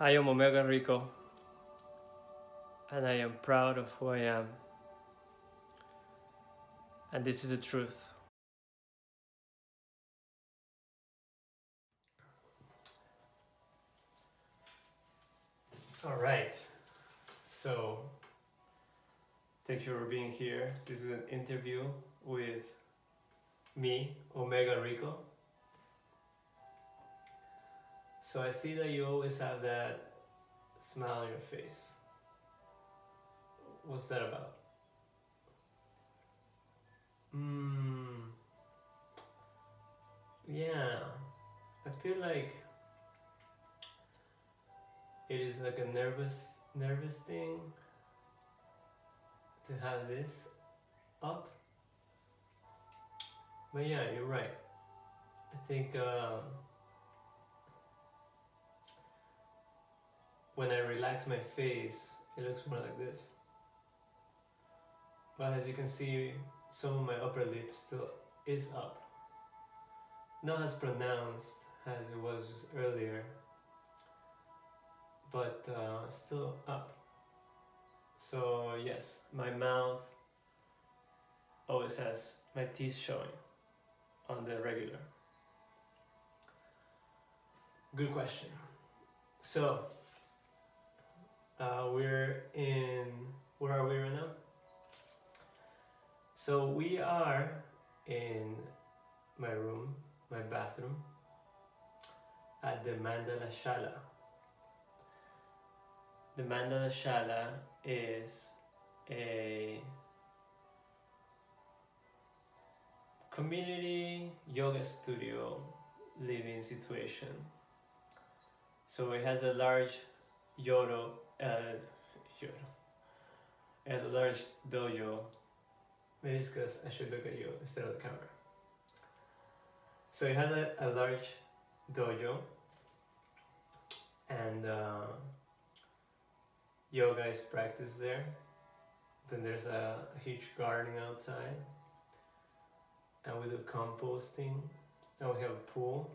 I am Omega Rico, and I am proud of who I am, and this is the truth. All right, so thank you for being here. This is an interview with me, Omega Rico. So I see that you always have that smile on your face. What's that about? Yeah, I feel like it is like a nervous thing to have this up. But yeah, you're right. I think when I relax my face, it looks more like this. But as you can see, some of my upper lip still is up. Not as pronounced as it was just earlier, but still up. So yes, my mouth always has my teeth showing on the regular. Good question. So we're in, where are we right now? So we are in my room, my bathroom, at the Mandala Shala. The Mandala Shala is a community yoga studio living situation. So it has a large yodo, yodo. It has a large dojo. Maybe it's because I should look at you instead of the camera. So it has a large dojo, and yoga is practiced there. Then there's a huge garden outside, and we do composting, and we have a pool,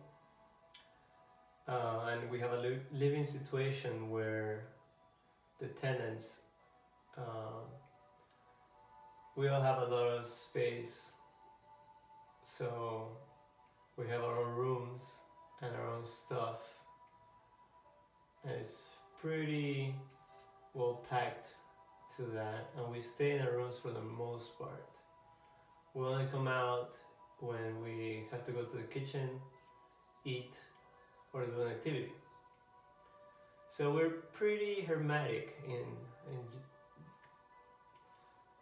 and we have a living situation where the tenants, we all have a lot of space, so we have our own rooms and our own stuff, and it's pretty well packed to that, and we stay in our rooms for the most part. We only come out when we have to go to the kitchen, eat, or do an activity. So we're pretty hermetic in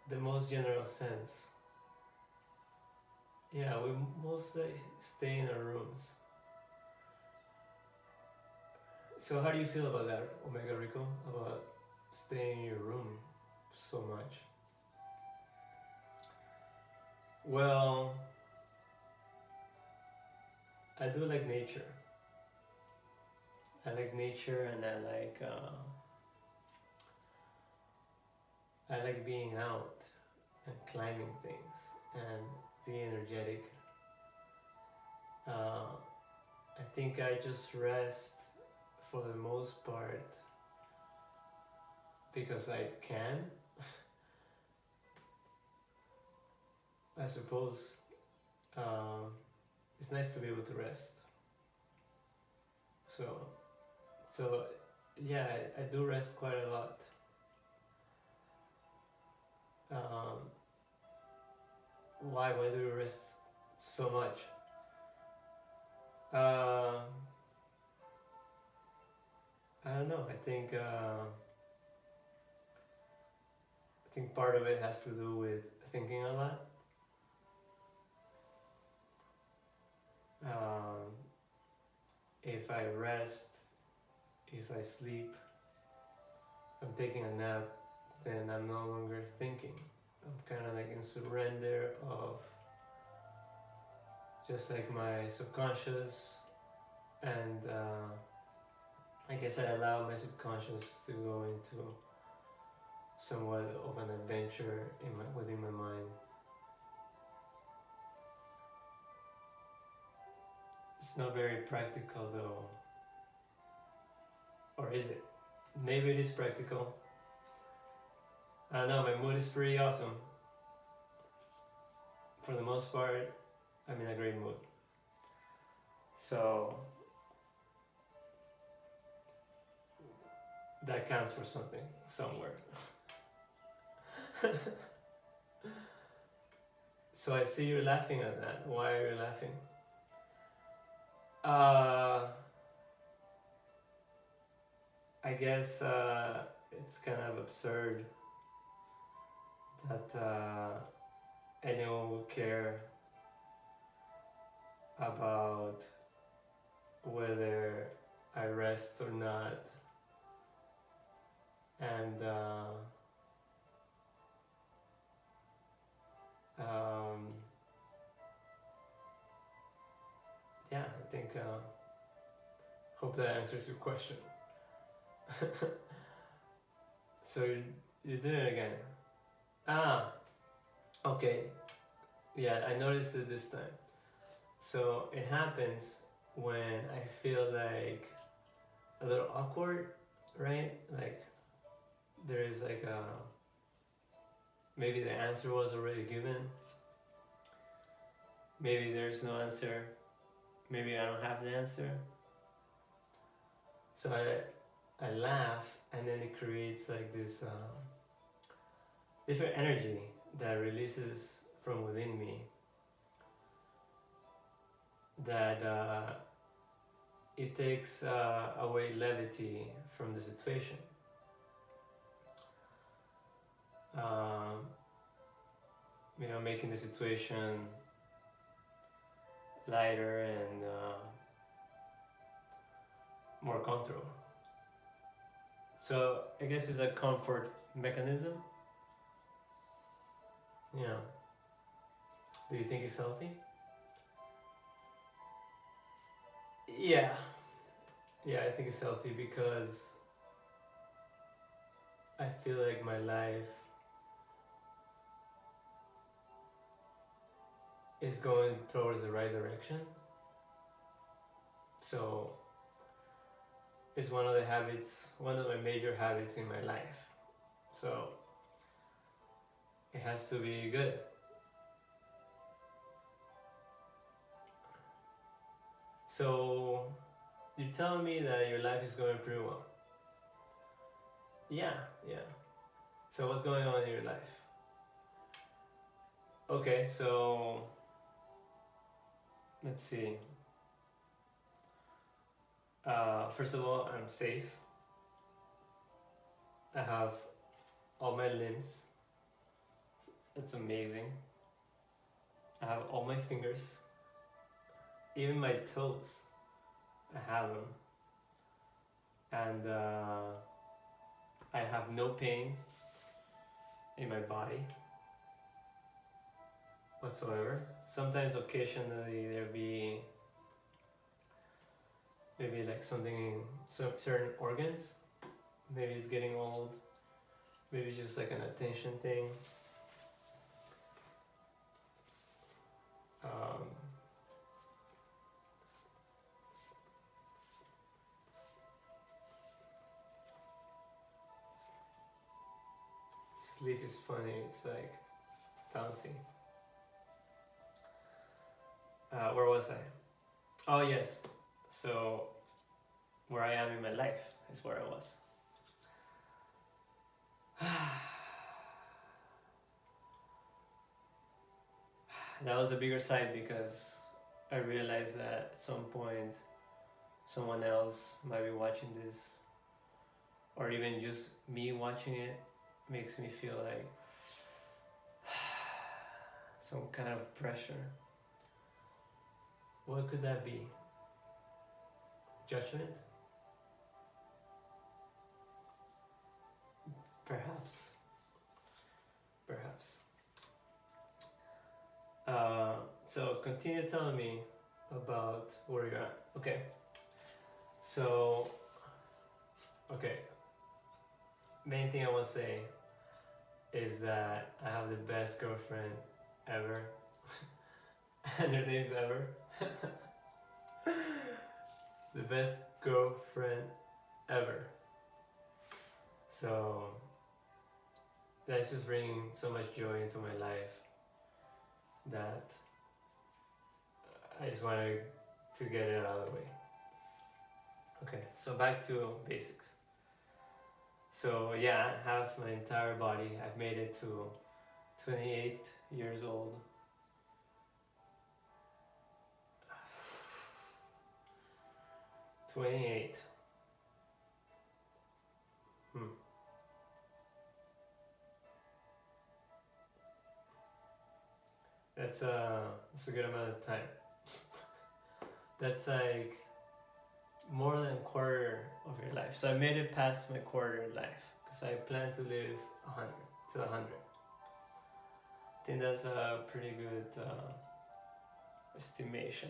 the most general sense. Yeah, we mostly stay in our rooms. So how do you feel about that, Omega Rico? About staying in your room so much? Well, I do like nature. I like nature, and I like being out and climbing things and being energetic. I think I just rest for the most part because I can. I suppose it's nice to be able to rest. So yeah, I do rest quite a lot. Why do you rest so much? I don't know. I think part of it has to do with thinking a lot. If I rest, if I sleep, I'm taking a nap, then I'm no longer thinking. I'm kind of like in surrender of just like my subconscious, and I guess I allow my subconscious to go into somewhat of an adventure within my mind. It's not very practical though, Or is it? Maybe it is practical. I don't know, my mood is pretty awesome. For the most part, I'm in a great mood. So that counts for something somewhere. So I see you're laughing at that. Why are you laughing? I guess it's kind of absurd that anyone would care about whether I rest or not, and yeah, I think hope that answers your question. So you did it again. Okay. Yeah, I noticed it this time. So it happens when I feel like a little awkward, right? Like there is like a maybe the answer was already given. Maybe there's no answer. Maybe I don't have the answer. So I laugh, and then it creates like this different energy that releases from within me, that it takes away levity from the situation. Making the situation lighter and more comfortable. So I guess it's a comfort mechanism. Yeah. Do you think it's healthy? Yeah. Yeah, I think it's healthy because I feel like my life is going towards the right direction. So it's one of my major habits in my life. So it has to be good. So you're telling me that your life is going pretty well. Yeah. So what's going on in your life? Okay, so let's see. First of all, I'm safe. I have all my limbs. It's amazing. I have all my fingers. Even my toes. I have them. And I have no pain in my body whatsoever. Sometimes occasionally there'll be maybe like something in certain organs. Maybe it's getting old. Maybe it's just like an attention thing. Sleep is funny. It's like bouncy. Where was I? Oh yes. So where I am in my life is where I was. That was a bigger side because I realized that at some point someone else might be watching this, or even just me watching it makes me feel like some kind of pressure. What could that be? Judgment? Perhaps. So continue telling me about where you're at. Okay. So, main thing I want to say is that I have the best girlfriend ever. And her name's Ever. The best girlfriend ever. So that's just bringing so much joy into my life that I just wanted to get it out of the way. Okay, so back to basics. So yeah, I have my entire body. I've made it to 28 years old. '28. That's a good amount of time. That's like more than a quarter of your life. So I made it past my quarter life because I plan to live 100 to 100. I think that's a pretty good estimation.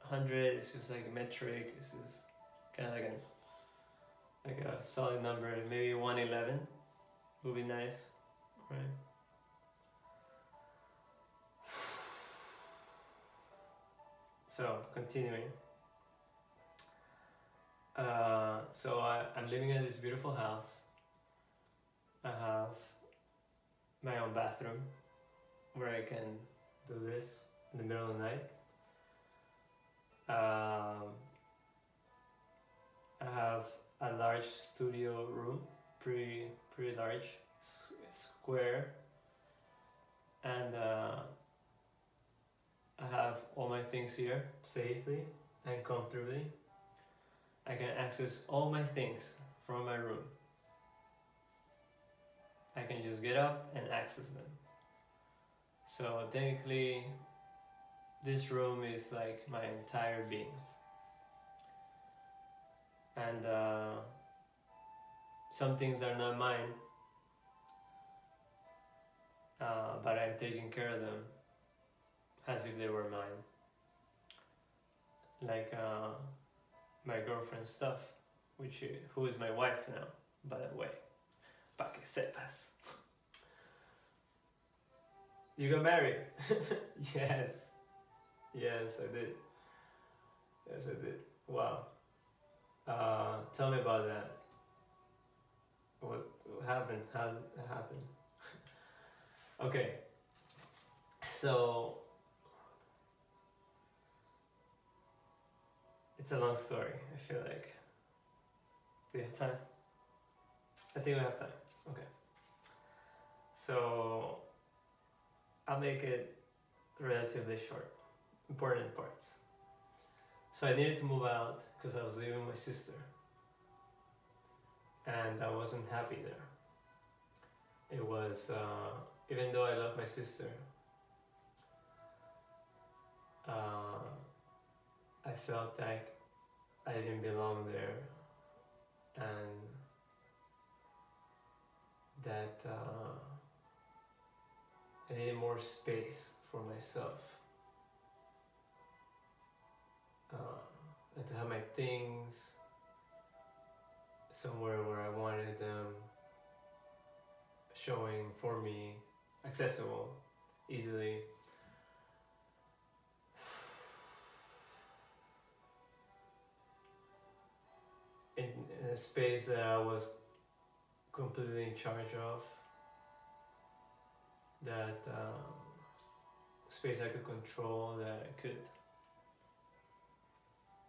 100 is just like a metric. This is kind of like a solid number. Maybe 111 would be nice, right? So continuing. So I'm living in this beautiful house. I have my own bathroom where I can do this in the middle of the night. I have a large studio room, pretty large, square, and I have all my things here safely and comfortably. I can access all my things from my room. I can just get up and access them. So technically, this room is like my entire being. And some things are not mine, but I'm taking care of them as if they were mine. Like my girlfriend's stuff, who is my wife now, by the way. Pa que sepas. You got married? Yes. Yes, I did. Yes, I did. Wow. Tell me about that. What happened? How did it happen? Okay. So it's a long story, I feel like. Do you have time? I think we have time. Okay. So I'll make it relatively short. Important parts. So I needed to move out because I was living with my sister. And I wasn't happy there. It was, even though I love my sister, I felt like I didn't belong there, and that I needed more space for myself, and to have my things somewhere where I wanted them, showing for me, accessible, easily. In a space that I was completely in charge of, that space I could control, that I could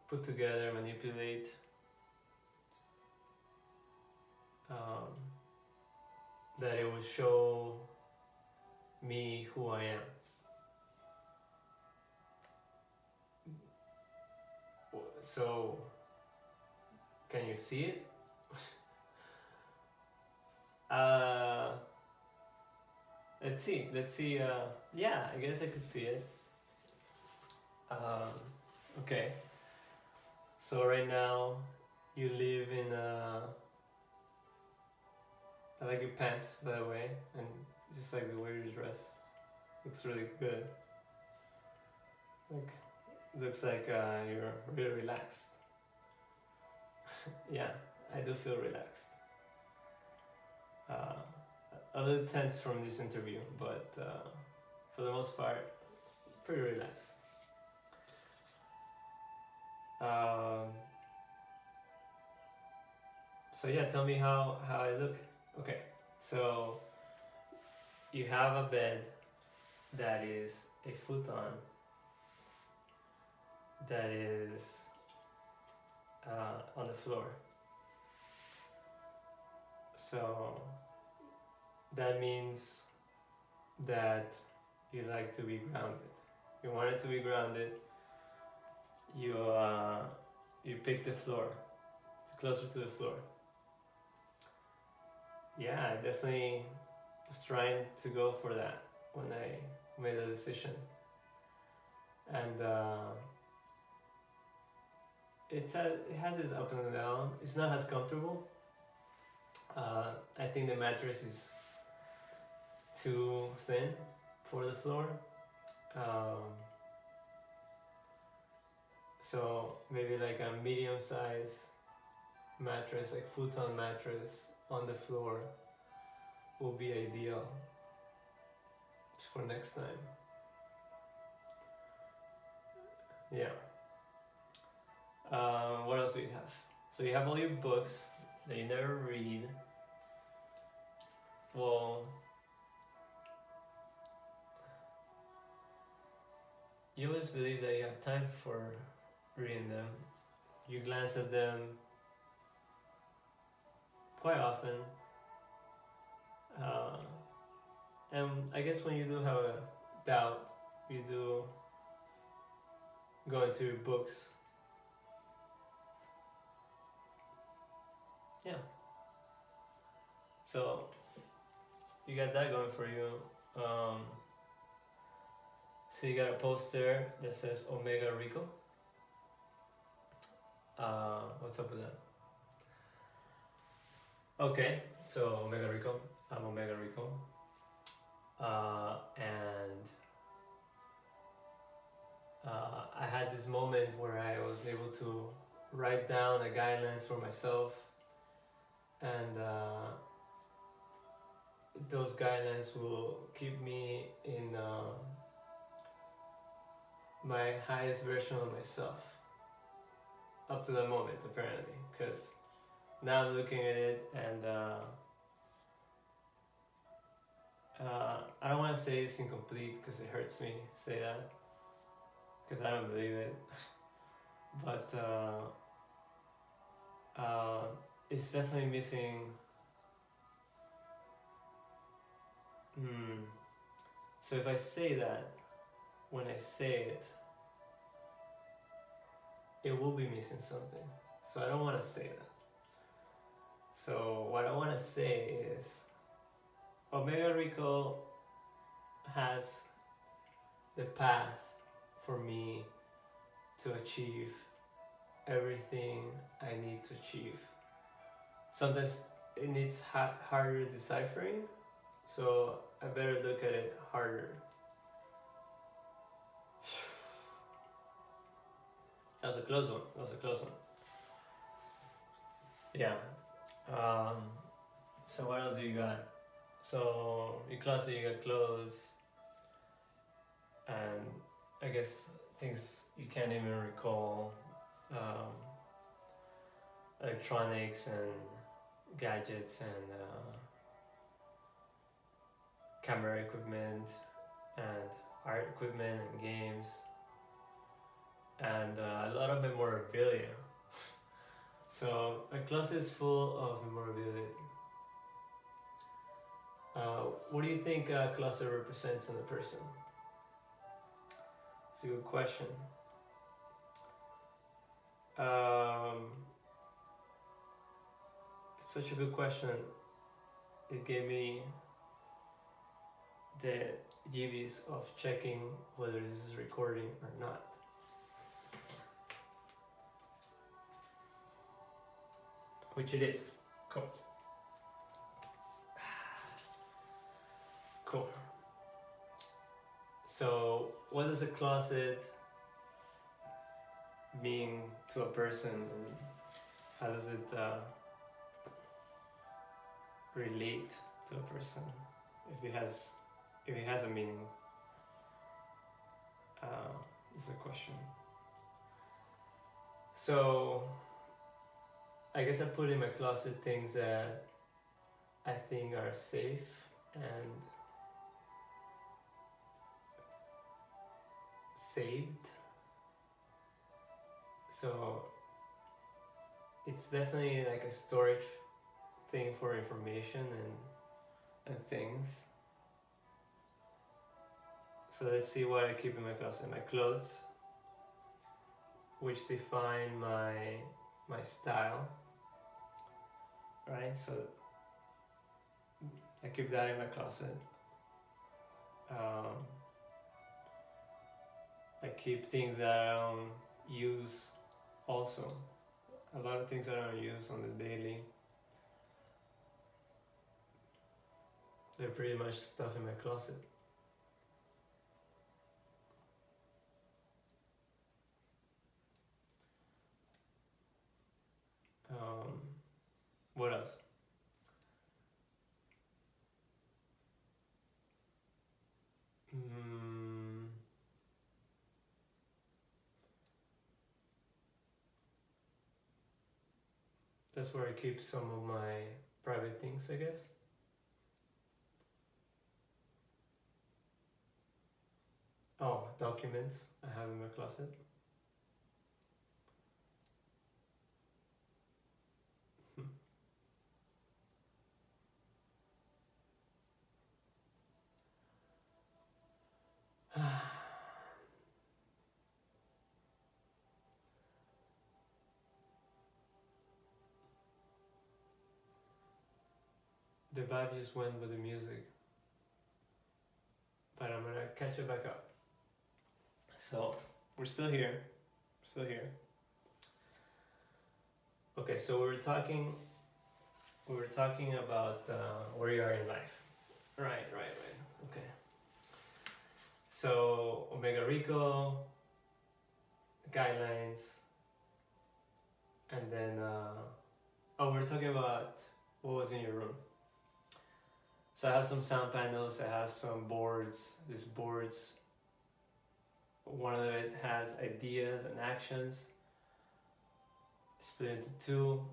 put together, manipulate, that it would show me who I am. So, can you see it? Let's see, yeah, I guess I could see it. Okay, so right now you live in I like your pants, by the way, and just like the way you're dressed, looks really good. Like, looks like you're really relaxed. Yeah, I do feel relaxed. A little tense from this interview, but for the most part, pretty relaxed. So yeah, tell me how I look. Okay, so you have a bed that is a futon that is on the floor. So that means that you like to be grounded. You want it to be grounded. You pick the floor. It's closer to the floor. Yeah, I definitely was trying to go for that when I made the decision. And it has its up and down. It's not as comfortable. I think the mattress is too thin for the floor. So maybe like a medium size mattress, like futon mattress on the floor will be ideal for next time. Yeah. What else do you have? So you have all your books that you never read. Well, you always believe that you have time for reading them. You glance at them quite often. And I guess when you do have a doubt, you do go into your books. Yeah. So you got that going for you. So you got a poster that says Omega Rico. What's up with that? Okay, so Omega Rico. I'm Omega Rico. And I had this moment where I was able to write down the guidelines for myself, and those guidelines will keep me in my highest version of myself up to that moment, apparently, because now I'm looking at it and I don't want to say it's incomplete because it hurts me to say that, because I don't believe it. But it's definitely missing. So if I say that, when I say it, it will be missing something. So I don't want to say that. So what I want to say is, Omega Rico has the path for me to achieve everything I need to achieve. Sometimes it needs harder deciphering, so I better look at it harder. That was a close one. Yeah. So what else do you got? So your closet, you got clothes, and I guess things you can't even recall, electronics and gadgets and camera equipment and art equipment and games, and a lot of memorabilia. So my closet is full of memorabilia. What do you think a closet represents in a person? It's a good question. It's such a good question. It gave me the GBs of checking whether this is recording or not. Which it is. Cool. Cool. So, what does a closet mean to a person, and how does it relate to a person, if it has a meaning? Is a question. So, I guess I put in my closet things that I think are safe and saved. So it's definitely like a storage thing for information and things. So let's see what I keep in my closet. My clothes, which define my style, right? So I keep that in my closet. I keep things that I don't use also. A lot of things I don't use on the daily. They're pretty much stuff in my closet. What else? That's where I keep some of my private things, I guess. Oh, documents I have in my closet. The vibe just went with the music, but I'm gonna catch it back up. So we're still here, still here. Okay, so we were talking about where you are in life. Right. Okay. So Omega Rico guidelines, and then we're talking about what was in your room. So I have some sound panels, I have some boards. These boards, one of it has ideas and actions, split into two,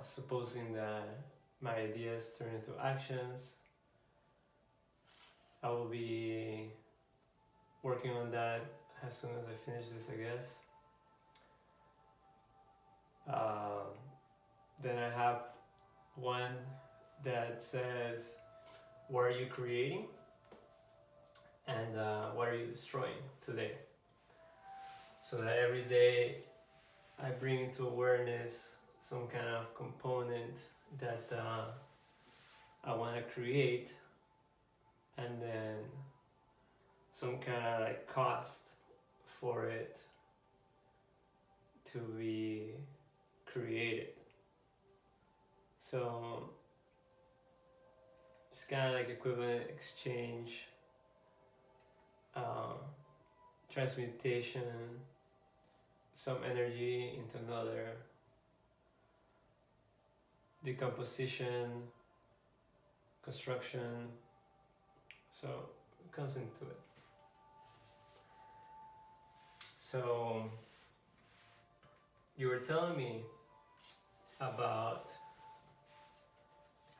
supposing that my ideas turn into actions. I will be working on that as soon as I finish this, I guess. Then I have one that says, what are you creating and what are you destroying today? So that every day I bring into awareness some kind of component that I want to create, and then some kind of like cost for it to be created. So it's kind of like equivalent exchange, transmutation, some energy into another, decomposition, construction. So it comes into it. So you were telling me about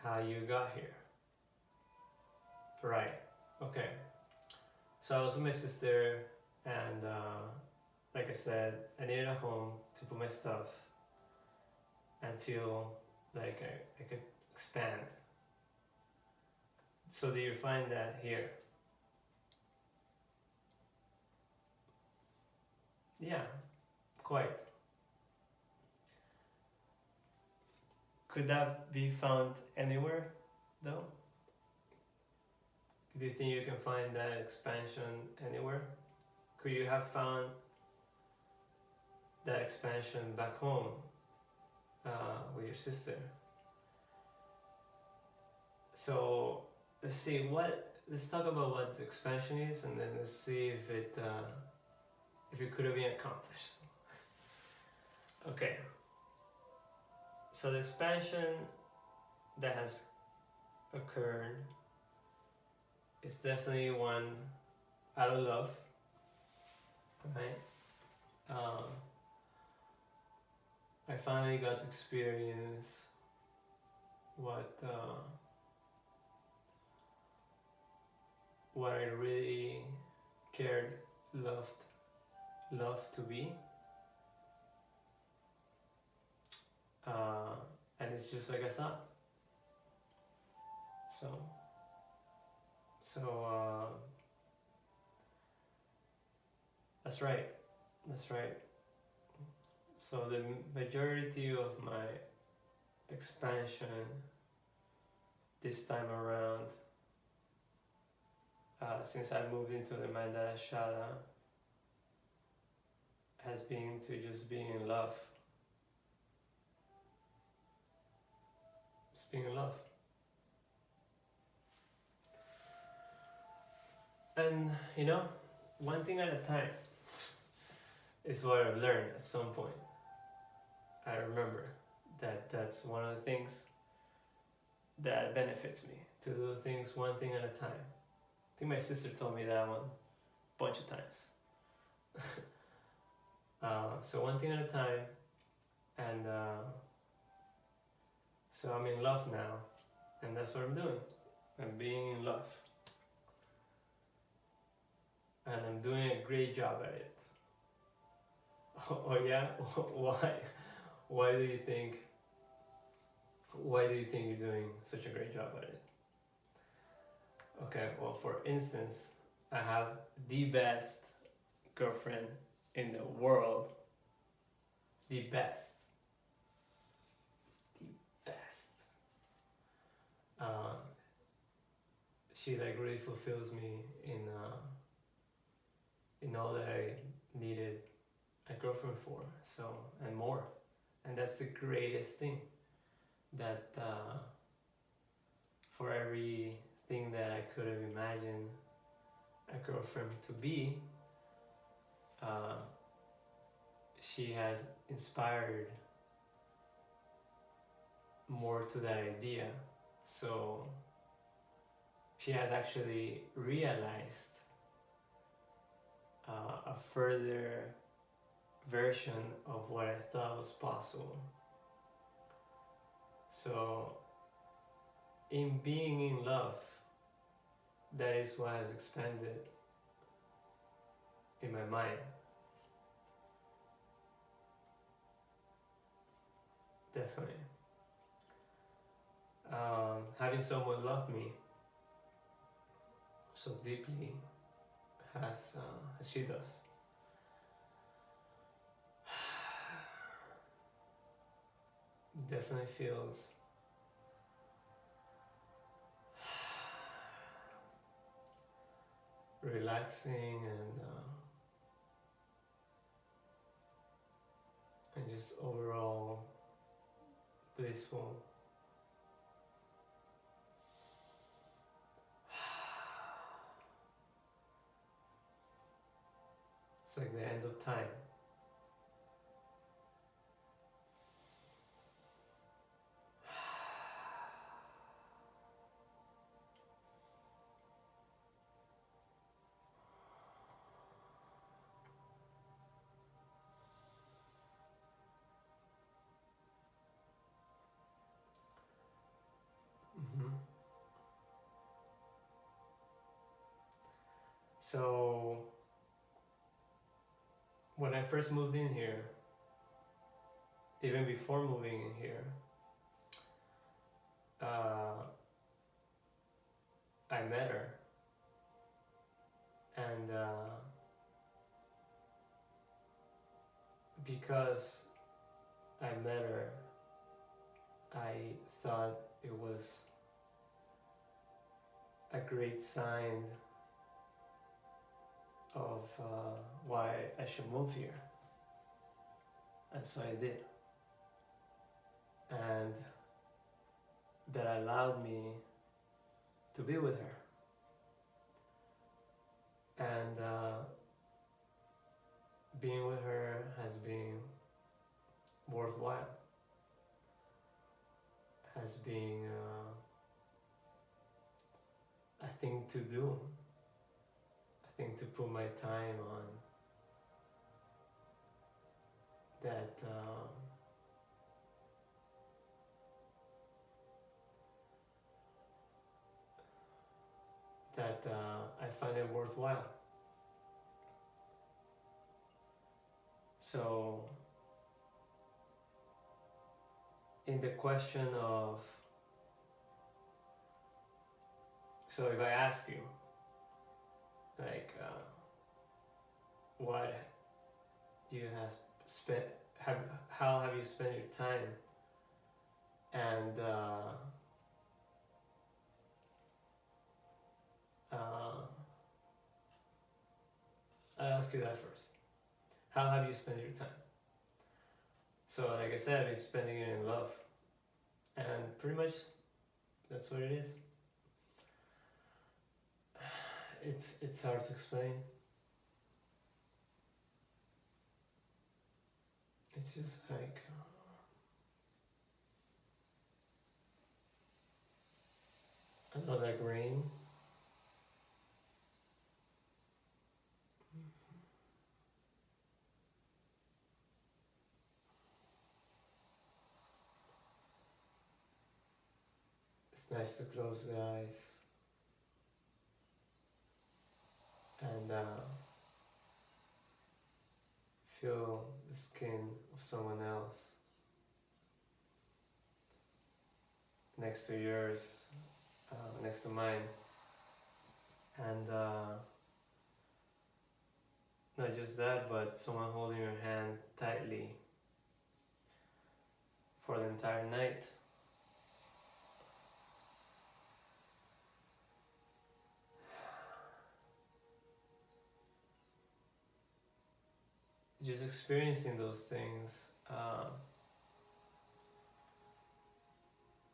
how you got here. Right, okay. So I was with my sister, and like I said, I needed a home to put my stuff and feel like I could expand. So do you find that here? Yeah, quite. Could that be found anywhere, though? Do you think you can find that expansion anywhere? Could you have found that expansion back home with your sister? So let's talk about what the expansion is, and then let's see if it could have been accomplished. Okay. So the expansion that has occurred is definitely one out of love, right? I finally got to experience what I really cared, loved to be. And it's just like I thought. So that's right. That's right. So the majority of my expansion this time around, since I moved into the Mandala Shala, has been to just being in love. Just being in love. And you know, one thing at a time is what I've learned at some point. I remember that that's one of the things that benefits me, to do things one thing at a time. I think my sister told me that one a bunch of times. So one thing at a time, and so I'm in love now, and that's what I'm doing. I'm being in love, and I'm doing a great job at it. Oh yeah? Why do you think you're doing such a great job at it? Okay, well, for instance, I have the best girlfriend in the world. The best. She like really fulfills me in all that I needed a girlfriend for, so, and more. And that's the greatest thing, that for everything that I could have imagined a girlfriend to be, she has inspired more to that idea. So she has actually realized a further version of what I thought was possible. So in being in love, that is what has expanded in my mind. Definitely. Having someone love me so deeply as she does, definitely feels relaxing and just overall blissful. It's like the end of time. So when I first moved in here, even before moving in here, I met her, and because I met her, I thought it was a great sign of why I should move here, and so I did, and that allowed me to be with her, and being with her has been worthwhile, has been a thing to do, a thing to put my time on, that that I find it worthwhile. So in the question of, so if I ask you, like, what you have spent, how have you spent your time, and I'll ask you that first. How have you spent your time? So like I said, I've been spending it in love, and pretty much that's what it is. It's hard to explain. It's just like I love like rain. It's nice to close the eyes and feel the skin of someone else next to yours, next to mine, and not just that, but someone holding your hand tightly for the entire night. Just experiencing those things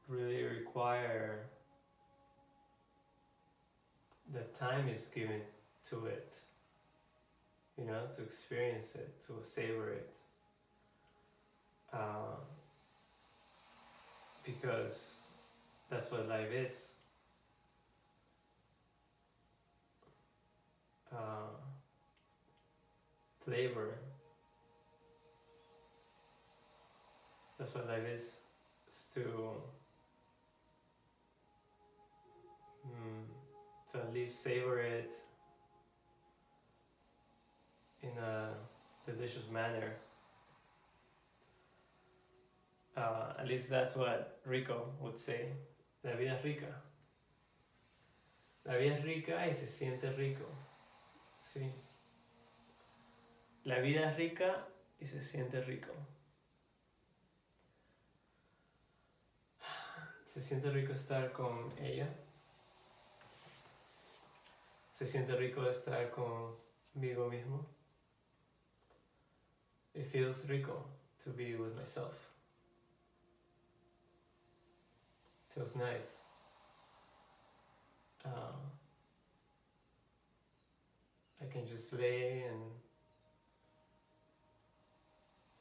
really require that time is given to it, you know, to experience it, to savor it, because that's what life is. Flavor. That's what life is to at least savor it in a delicious manner. At least that's what Rico would say. La vida es rica. La vida es rica y se siente rico. Sí. La vida es rica y se siente rico. Se siente rico estar con ella. Se siente rico estar conmigo mismo. It feels rico to be with myself. Feels nice. I can just lay and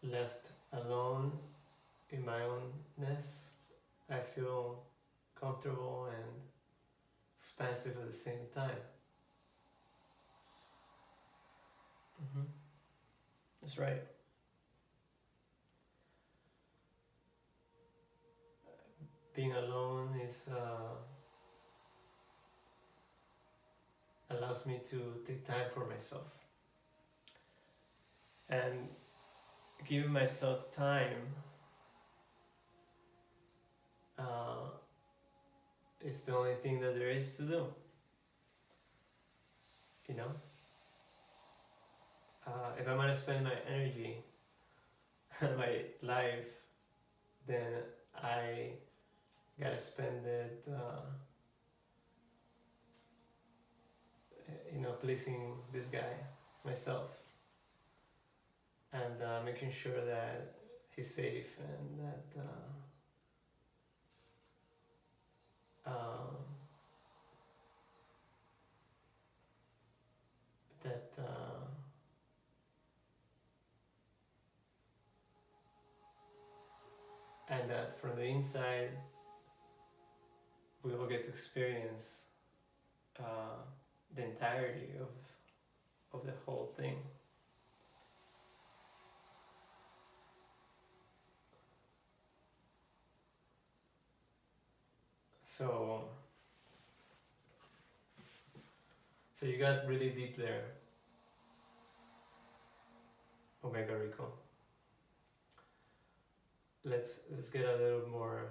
left alone in my ownness. I feel comfortable and expansive at the same time. That's right. Being alone is allows me to take time for myself, and giving myself time is the only thing that there is to do, you know. If I'm gonna spend my energy and my life, then I gotta spend it you know, pleasing this guy, myself, and making sure that he's safe and that and that from the inside we all get to experience the entirety of the whole thing. So So you got really deep there, Omega Rico. Let's get a little more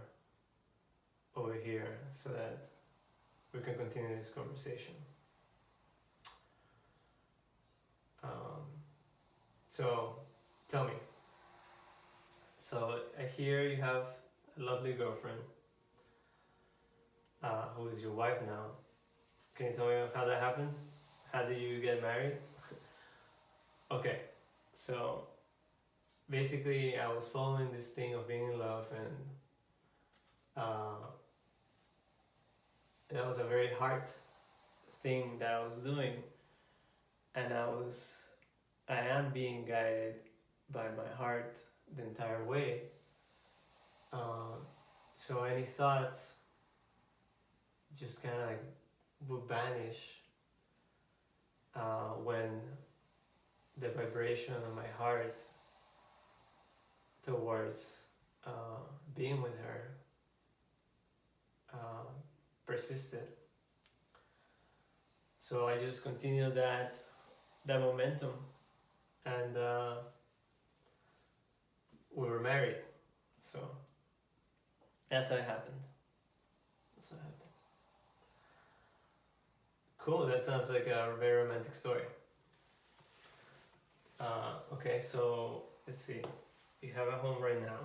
over here so that we can continue this conversation. So tell me. So I hear you have a lovely girlfriend, who is your wife now. Can you tell me how that happened? How did you get married? Okay, so basically I was following this thing of being in love, and that was a very hard thing that I was doing, and I am being guided by my heart the entire way. So any thoughts just kind of like would vanish when the vibration of my heart towards being with her persisted. So I just continued that momentum, and we were married. So that's how it happened. That's how it happened. Cool. That sounds like a very romantic story. Okay, so let's see. You have a home right now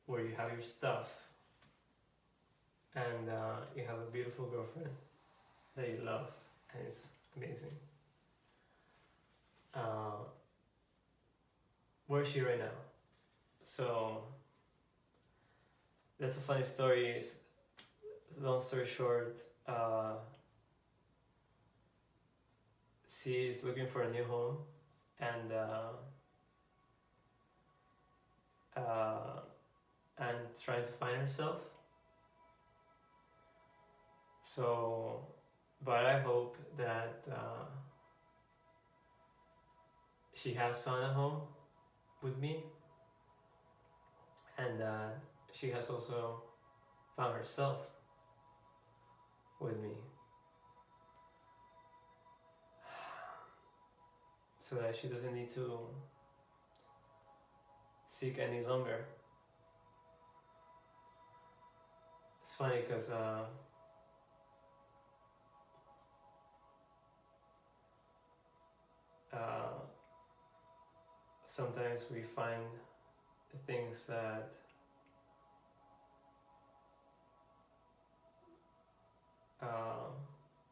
where you have your stuff, and you have a beautiful girlfriend that you love, and it's amazing. Where is she right now? So that's a funny story. Long story short, she is looking for a new home, and trying to find herself. So, but I hope that she has found a home with me, and she has also found herself with me, so that she doesn't need to seek any longer. It's funny because sometimes we find things that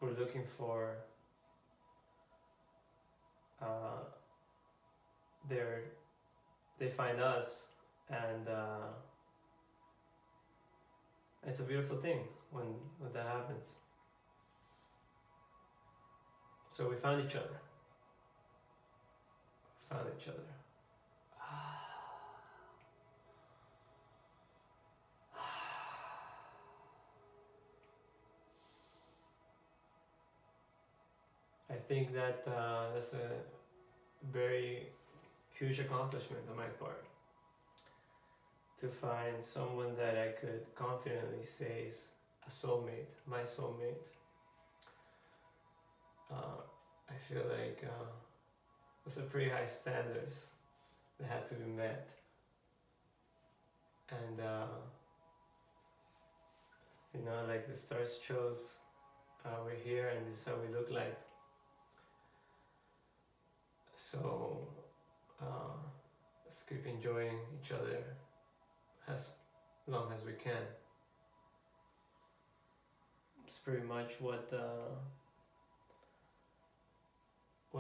we're looking for. They find us, and it's a beautiful thing when that happens. So we found each other. I think that that's a very huge accomplishment on my part, to find someone that I could confidently say is a soulmate, my soulmate. I feel like those are pretty high standards that had to be met, and like the stars chose, we're here, and this is how we look like. So let's keep enjoying each other as long as we can. It's pretty much what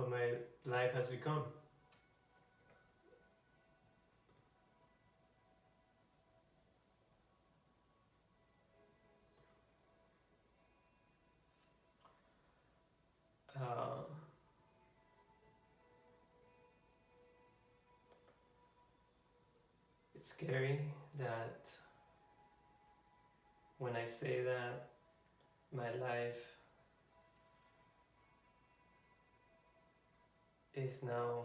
my life has become. It's scary that when I say that my life is now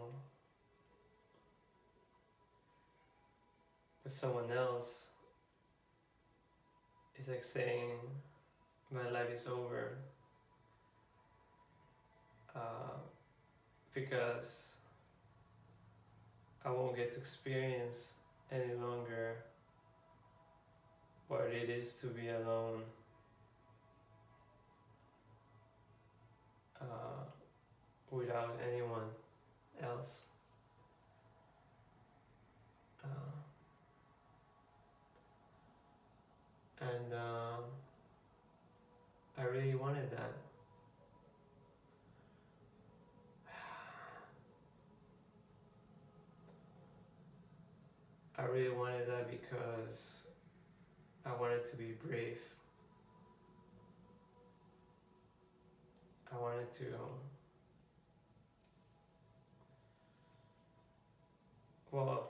with someone else, it's like saying my life is over, because I won't get to experience any longer what it is to be alone, without anyone else. And I really wanted that. I really wanted that because I wanted to be brave. I wanted to, well,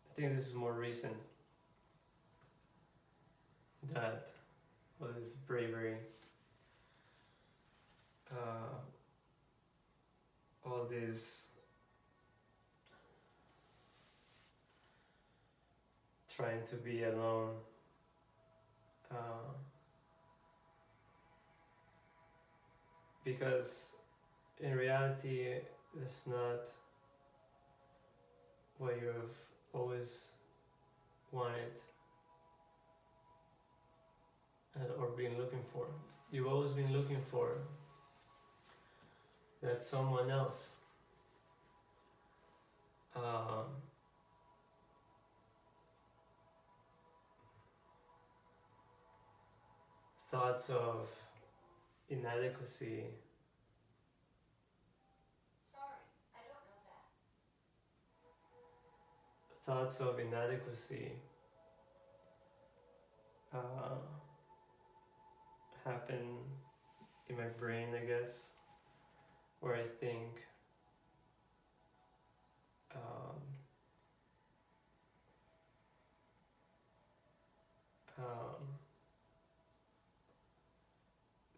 I think this is more recent, that was bravery. All this trying to be alone, because in reality it's not what you've always wanted or been looking for. You've always been looking for that someone else. Thoughts of inadequacy. Sorry, I don't know that. Thoughts of inadequacy happen in my brain, I guess, where I think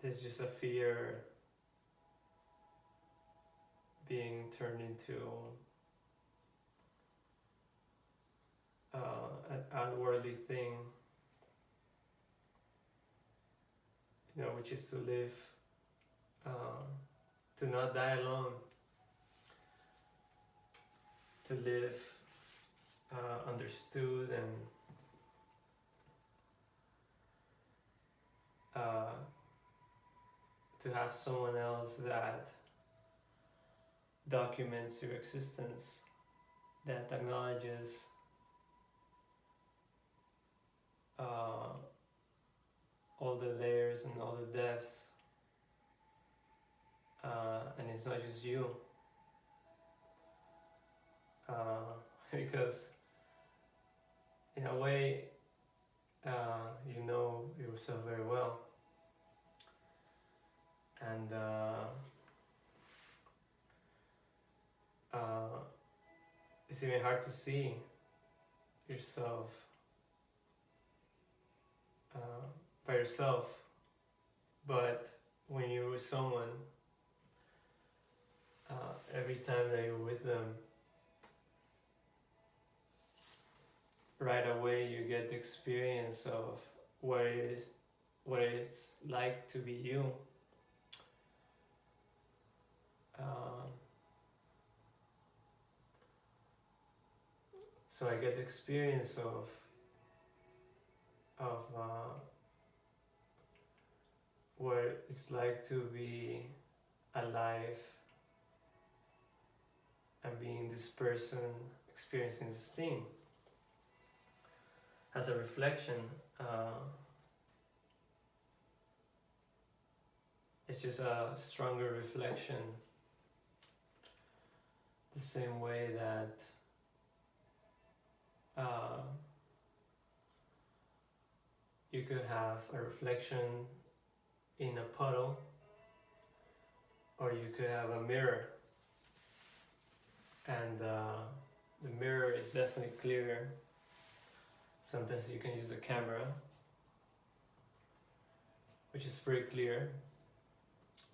there's just a fear being turned into an outwardly thing, you know, which is to live, to not die alone, to live understood and to have someone else that documents your existence, that acknowledges all the layers and all the depths, and it's not just you, because in a way you know yourself very well, and it's even hard to see yourself by yourself, but when you're with someone, every time that you're with them, right away you get the experience of what it's like to be you. So I get the experience of what it's like to be alive and being this person experiencing this thing. As a reflection, it's just a stronger reflection, the same way that you could have a reflection in a puddle, or you could have a mirror, and the mirror is definitely clearer. Sometimes you can use a camera, which is pretty clear.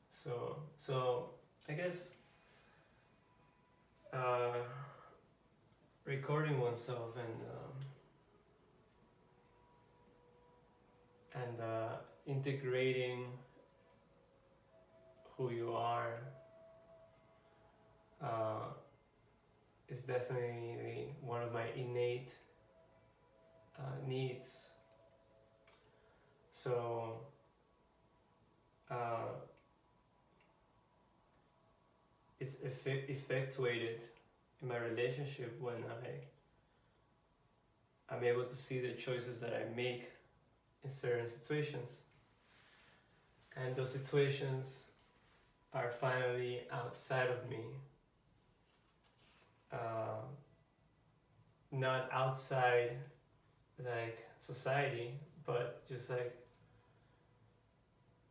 So I guess recording oneself and integrating who you are uh, is definitely one of my innate needs. So uh, it's effectuated in my relationship when I'm able to see the choices that I make in certain situations, and those situations are finally outside of me, uh, not outside like society, but just like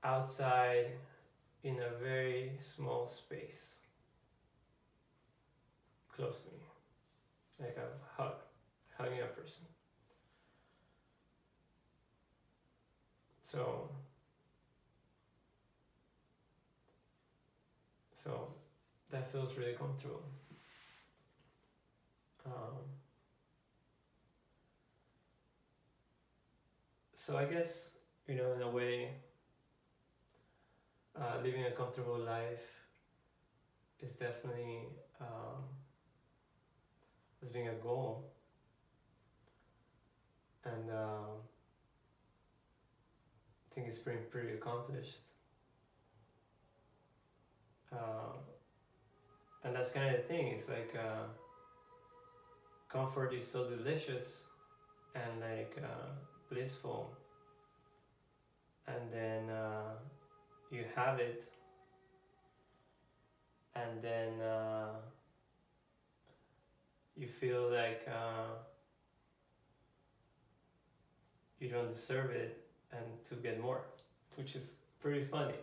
outside in a very small space close to me, like a hugging a person. So that feels really comfortable. So I guess, in a way, living a comfortable life is definitely as being a goal, and I think it's pretty accomplished. And that's kind of the thing. It's like comfort is so delicious and like blissful, and then you have it, and then you feel like you don't deserve it and to get more, which is pretty funny.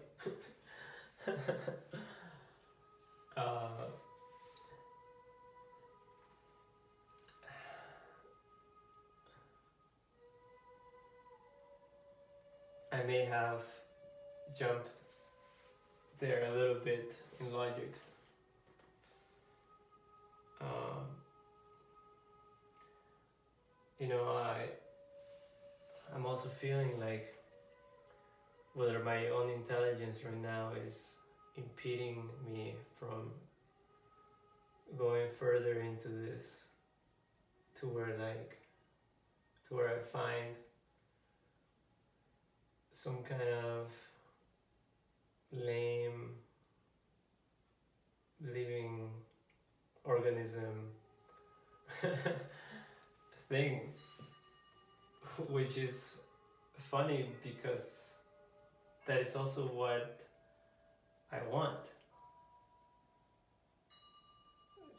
I may have jumped there a little bit in logic. I'm also feeling like whether my own intelligence right now is impeding me from going further into this, to where I find some kind of lame living organism thing, which is funny because that is also what I want.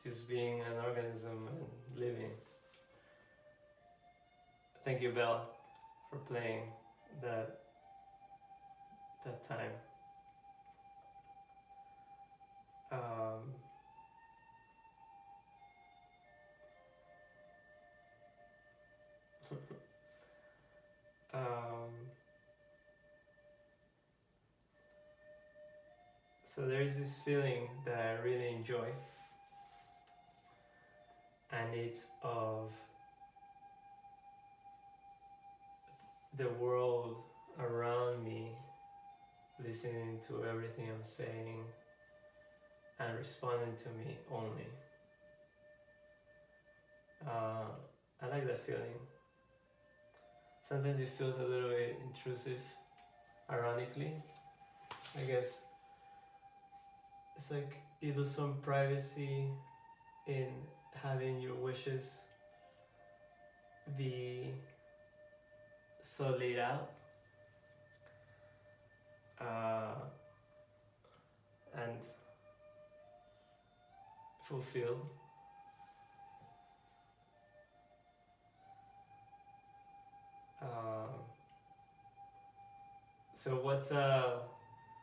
Just being an organism and living. Thank you, Belle, for playing that time. So there's this feeling that I really enjoy, and it's of the world around me listening to everything I'm saying and responding to me only. I like that feeling. Sometimes it feels a little bit intrusive, ironically. I guess it's like you lose some privacy in having your wishes be so laid out and fulfilled. So what's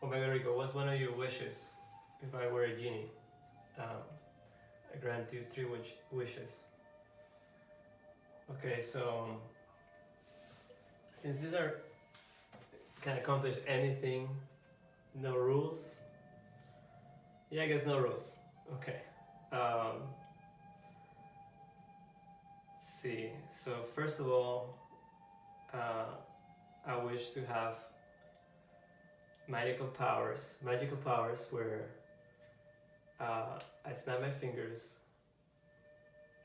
Omega Rico, what's one of your wishes if I were a genie? I grant you 3 wishes. Okay, so since these are can accomplish anything, no rules. Yeah, I guess no rules. Okay. Let's see. So first of all, I wish to have magical powers where I snap my fingers,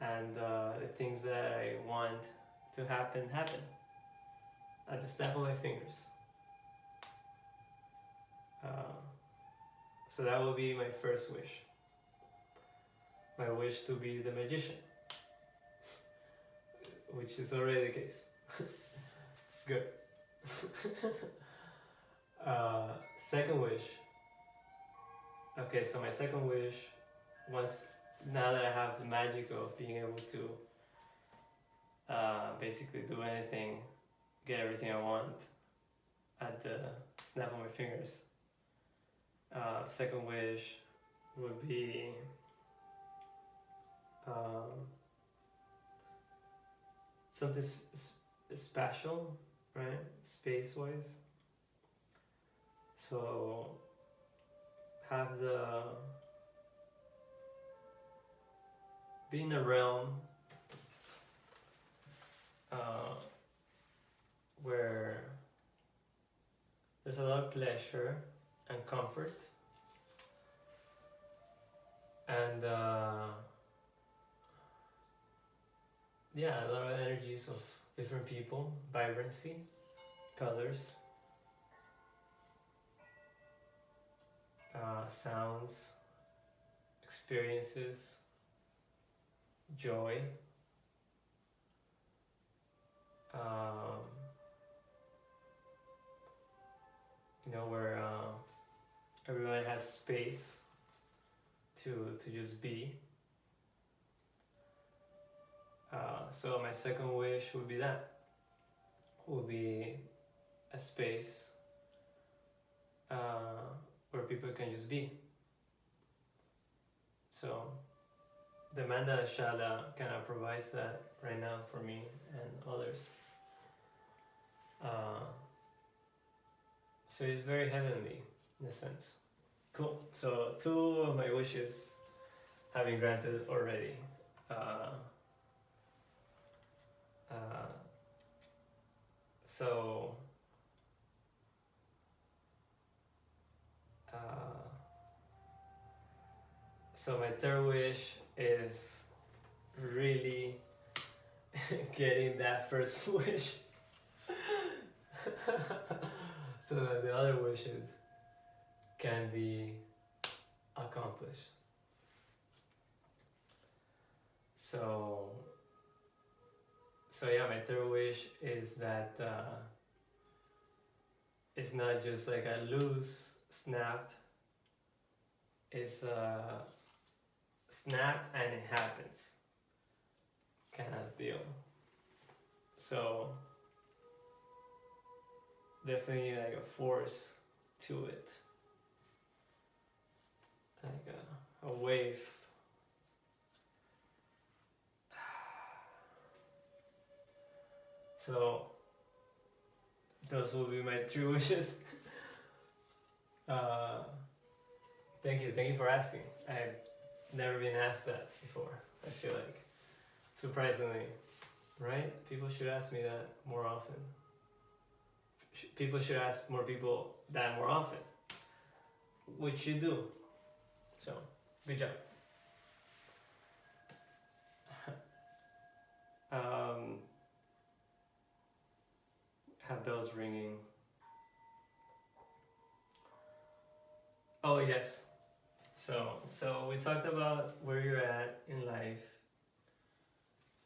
and the things that I want to happen happen at the snap of my fingers. So that will be my first wish. My wish to be the magician, which is already the case. Good. Second wish. Okay, so my second wish, now that I have the magic of being able to basically do anything, get everything I want at the snap of my fingers. Second wish would be something special, right? Space-wise. So have be in a realm where there's a lot of pleasure and comfort, and yeah, a lot of energies of different people, vibrancy, colors, sounds, experiences, joy, where everyone has space to just be. So my second wish would be a space where people can just be. So the Mandala Shala kind of provides that right now for me and others. So it's very heavenly in a sense. Cool. So 2 of my wishes have been granted already. So my third wish is really getting that first wish so that the other wishes can be accomplished. So yeah, my third wish is that it's not just like a loose snap, it's a snap and it happens kind of deal. So definitely like a force to it, like a wave. So those will be my 3 wishes. Thank you for asking. I've never been asked that before, I feel like. Surprisingly, right? People should ask me that more often. People should ask more people that more often, which you do. So, good job. Have bells ringing. Oh yes. So we talked about where you're at in life.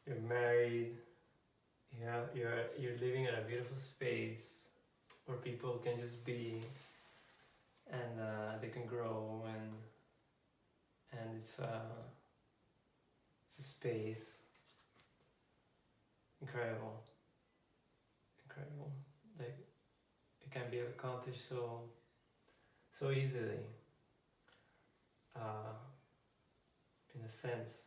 You're married. You're living in a beautiful space where people can just be, and they can grow, and it's a space. Incredible. Like it can be accomplished so easily. In a sense,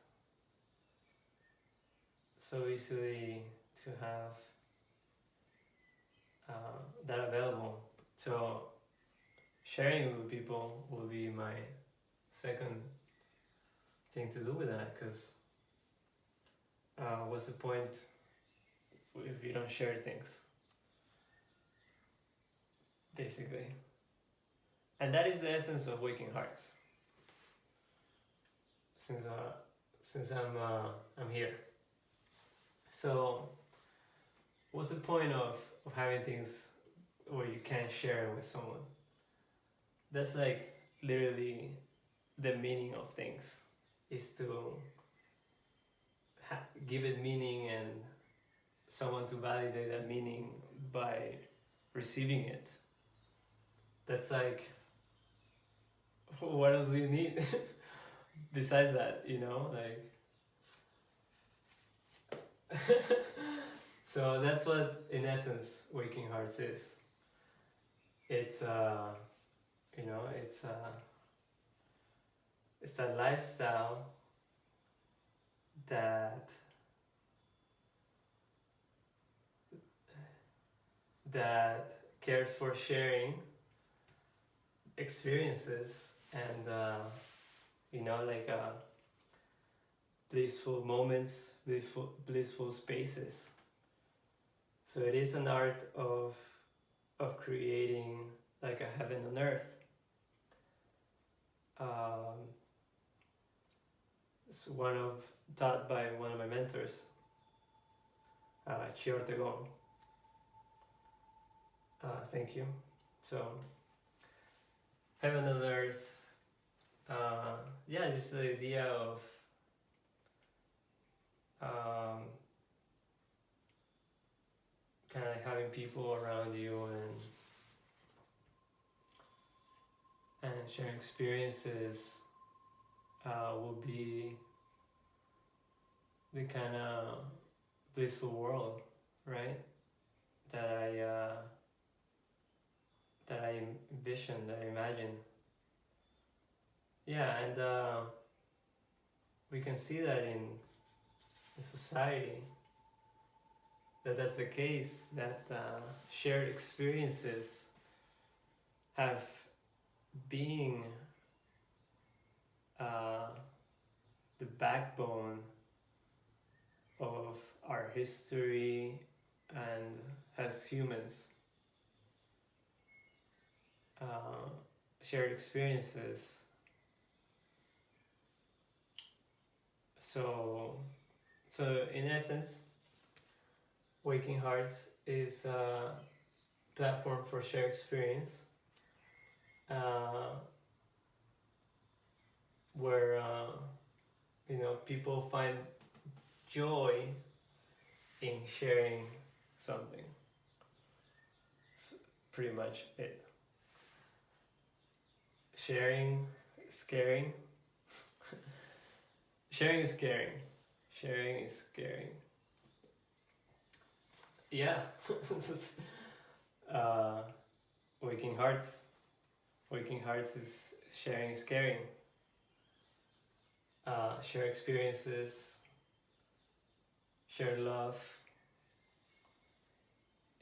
so easily to have that available. So sharing with people will be my second thing to do with that, because what's the point if you don't share things, basically? And that is the essence of Waking Hearts. since I'm here. So what's the point of having things where you can't share it with someone? That's like literally the meaning of things, is to give it meaning and someone to validate that meaning by receiving it. That's like, what else do you need besides that, you know? Like, so that's what, in essence, Waking Hearts is. It's you know, it's that lifestyle that cares for sharing experiences and you know, like blissful moments, blissful spaces. So it is an art of creating like a heaven on earth. It's taught by one of my mentors, Chiortegong. Thank you. So heaven on earth, yeah, just the idea of kind of like having people around you and sharing experiences will be the kind of blissful world, right? That I envision, that I imagine. Yeah, and we can see that in society, that's the case, that shared experiences have been the backbone of our history and as humans. Shared experiences. So in essence, Waking Hearts is a platform for shared experience, where you know, people find joy in sharing something. That's pretty much it. Sharing is caring. Sharing is caring. Sharing is caring. Yeah. Waking Hearts. Waking Hearts is sharing is caring. Share experiences. Share love.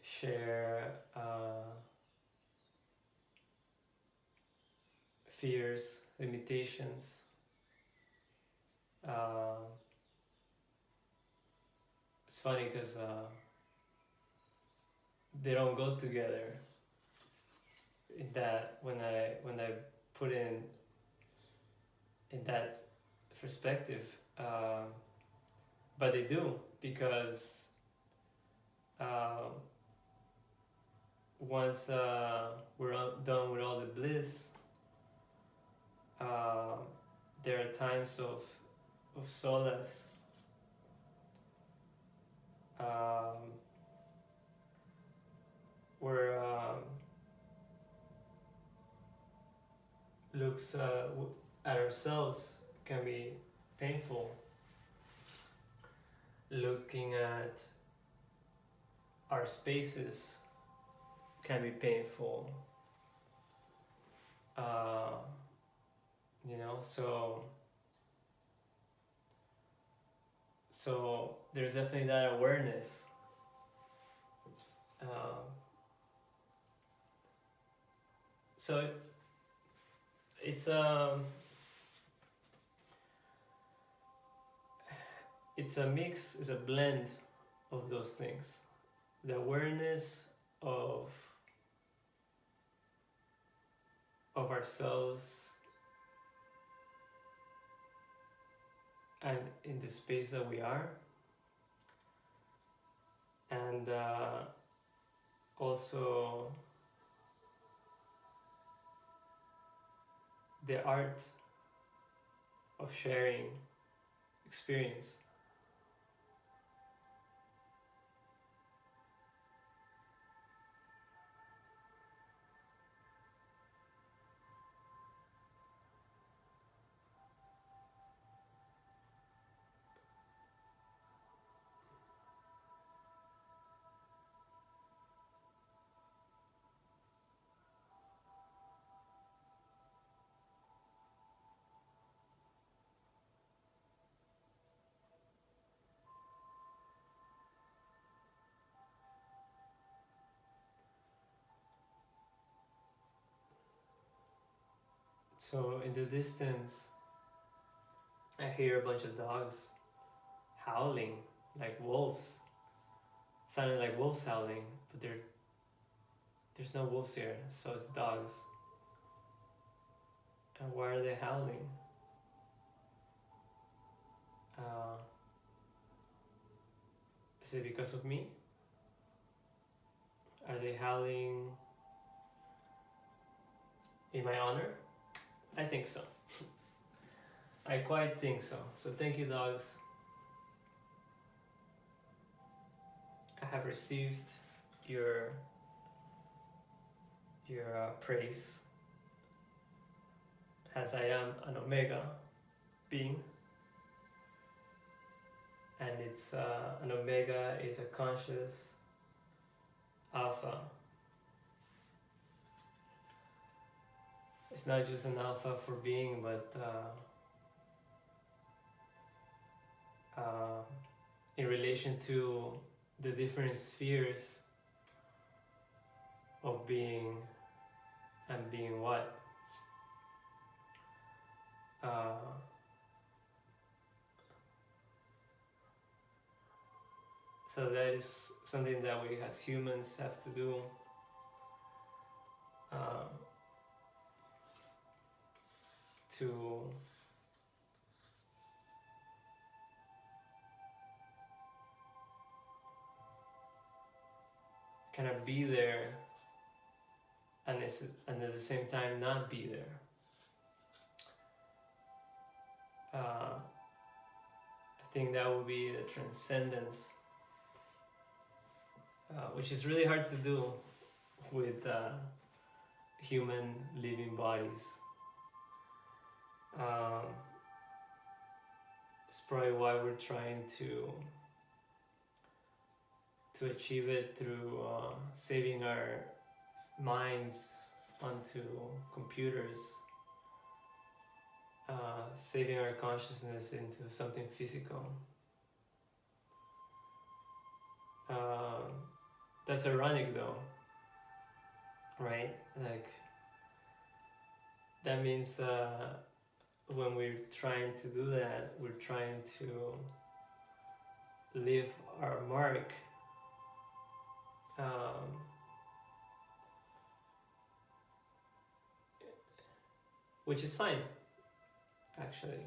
Share fears, limitations. It's funny because they don't go together. In that, when I put in that perspective, but they do, because once we're done with all the bliss, there are times of solace, where looks at ourselves can be painful. Looking at our spaces can be painful. You know, so there's definitely that awareness. So it's a mix, it's a blend of those things. The awareness of ourselves, and in the space that we are, and also the art of sharing experience. So in the distance, I hear a bunch of dogs howling like wolves, sounding like wolves howling, but there's no wolves here, so it's dogs. And why are they howling? Uh, is it because of me? Are they howling in my honor? I think so. I quite think so. So thank you, dogs. I have received your praise, as I am an omega being, and it's an omega is a conscious alpha. It's not just an alpha for being, but in relation to the different spheres of being and being what. So that is something that we as humans have to do. To kind of be there and at the same time not be there. I think that would be the transcendence, which is really hard to do with human living bodies. It's probably why we're trying to achieve it through saving our minds onto computers, saving our consciousness into something physical. That's ironic though, right? Like, that means when we're trying to do that, we're trying to leave our mark, which is fine, actually.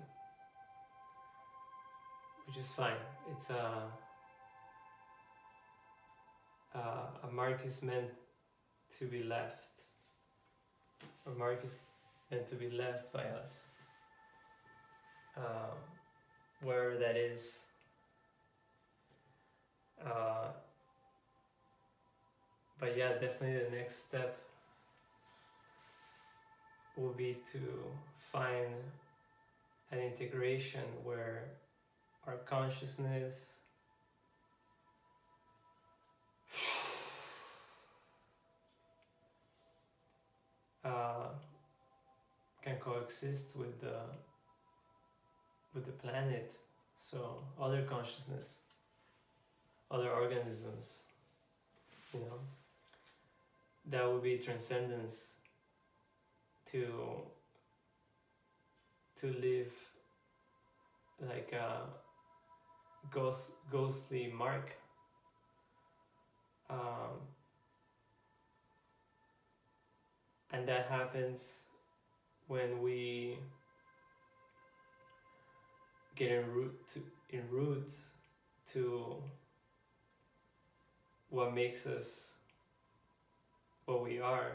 Which is fine. It's a mark is meant to be left. A mark is meant to be left by us. Wherever that is. But yeah, definitely the next step will be to find an integration where our consciousness can coexist with the planet, so other consciousness, other organisms, you know, that would be transcendence, to live like a ghostly mark, and that happens when we get en route to what makes us what we are.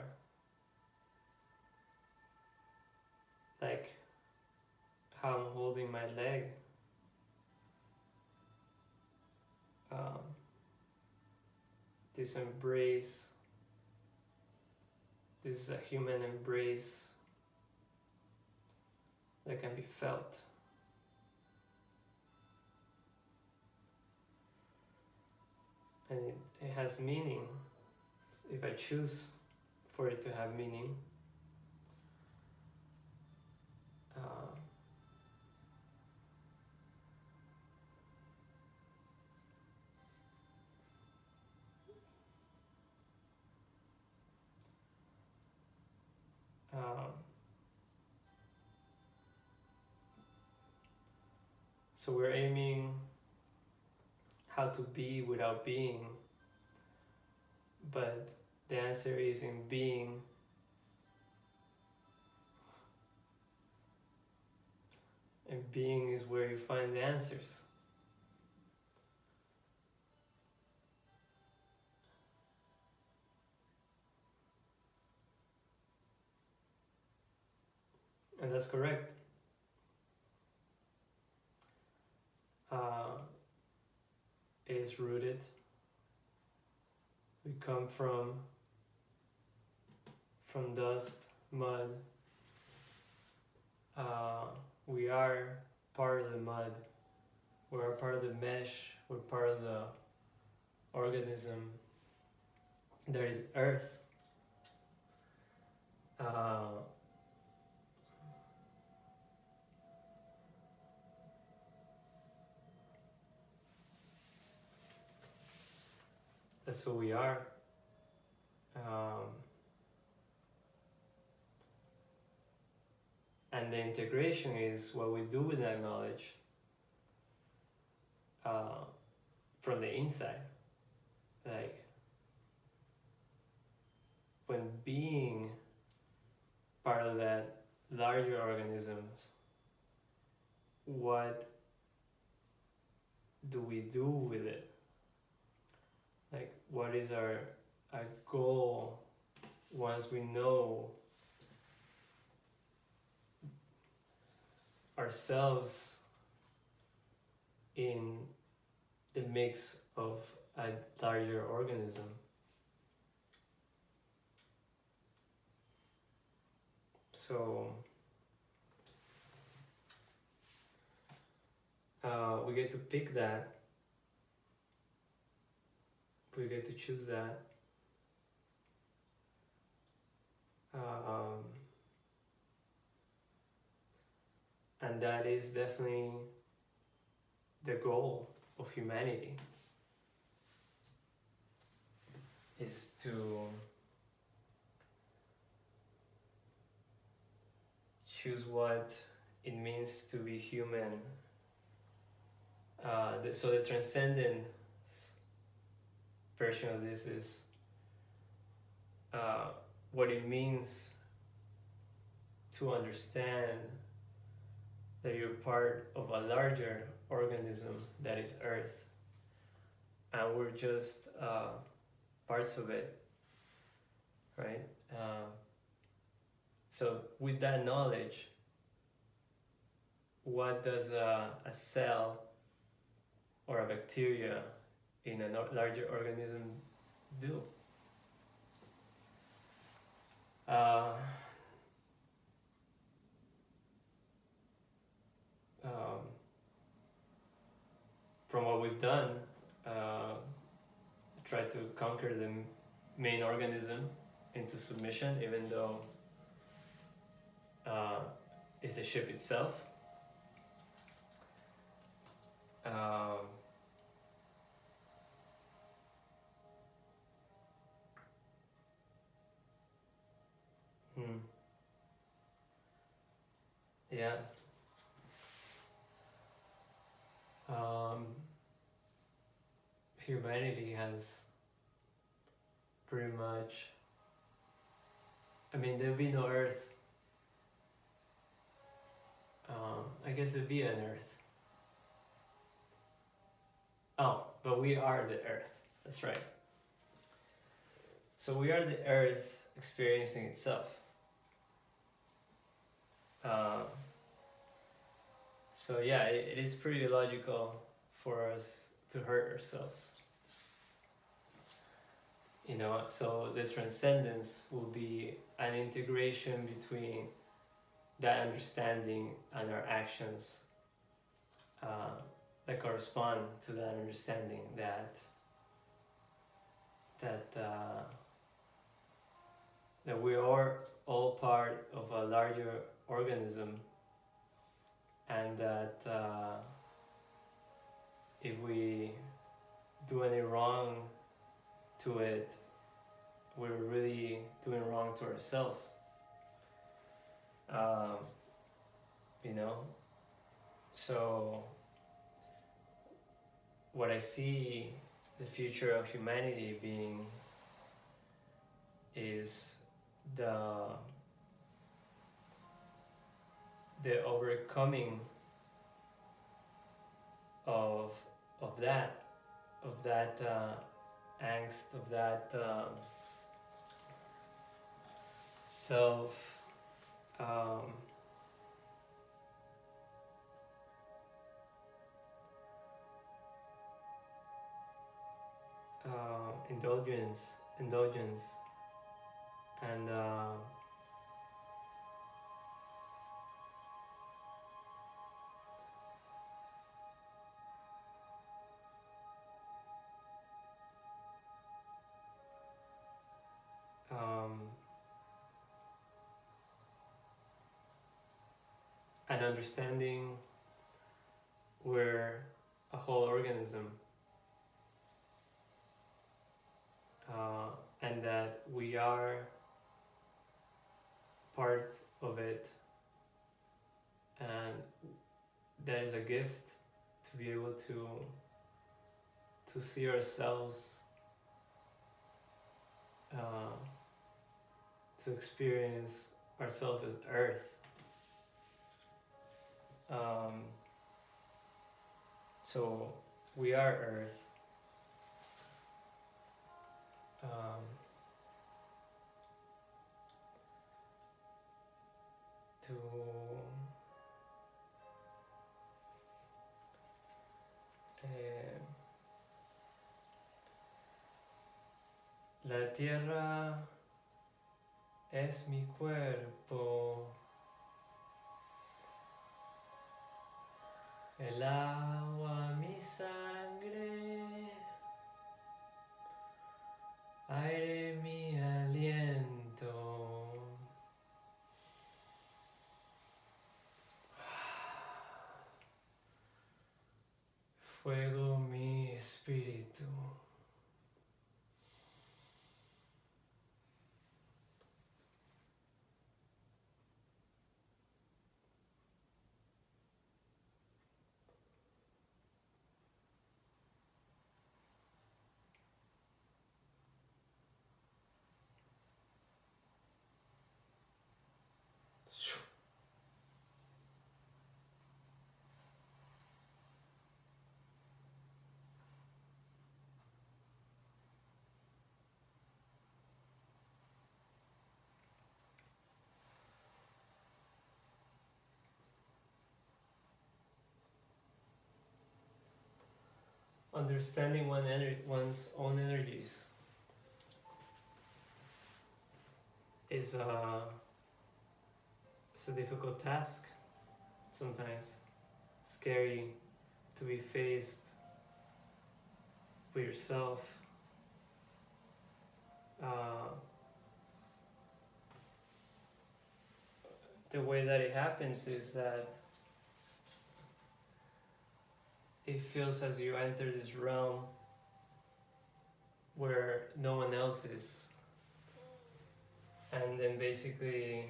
Like how I'm holding my leg. This embrace, this is a human embrace that can be felt. And it has meaning if I choose for it to have meaning. So we're aiming how to be without being, but the answer is in being. And being is where you find the answers. And that's correct. It is rooted. We come from dust, mud. We are part of the mud. We're part of the mesh. We're part of the organism. There is earth. That's who we are. And the integration is what we do with that knowledge from the inside. Like when being part of that larger organisms, what do we do with it? Like what is our goal once we know ourselves in the mix of a larger organism? So we get to pick that. We get to choose that. And that is definitely the goal of humanity, is to choose what it means to be human. So the transcendent version of this is what it means to understand that you're part of a larger organism that is Earth, and we're just parts of it, right? So with that knowledge, what does a cell or a bacteria in a larger organism do? From what we've done, try to conquer the main organism into submission, even though it's the ship itself. Yeah. Humanity has pretty much, I mean, there'd be no Earth. I guess there'd be an Earth, Oh, but we are the earth. That's right. So we are the earth experiencing itself. Uh, so yeah, it is pretty illogical for us to hurt ourselves. You know, so the transcendence will be an integration between that understanding and our actions that correspond to that understanding, that we are all part of a larger organism, and that if we do any wrong to it, we're really doing wrong to ourselves. You know, so what I see the future of humanity being is the overcoming of that angst, of that self indulgence, and an understanding we're a whole organism, and that we are part of it, and that is a gift to be able to see ourselves, to experience ourselves as earth. So we are earth. To la tierra es mi cuerpo, el agua mi sangre, aire mi aliento, fuego mi espíritu. Understanding one's own energies is it's a difficult task sometimes. Scary to be faced with yourself. The way that it happens is that it feels as you enter this realm where no one else is, and then basically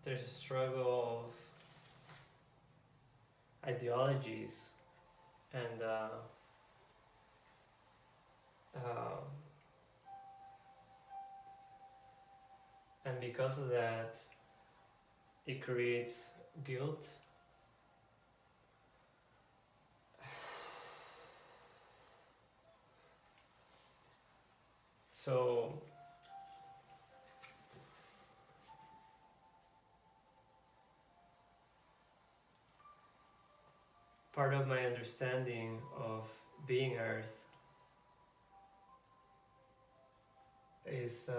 there's a struggle of ideologies, and because of that, it creates guilt So part of my understanding of being Earth is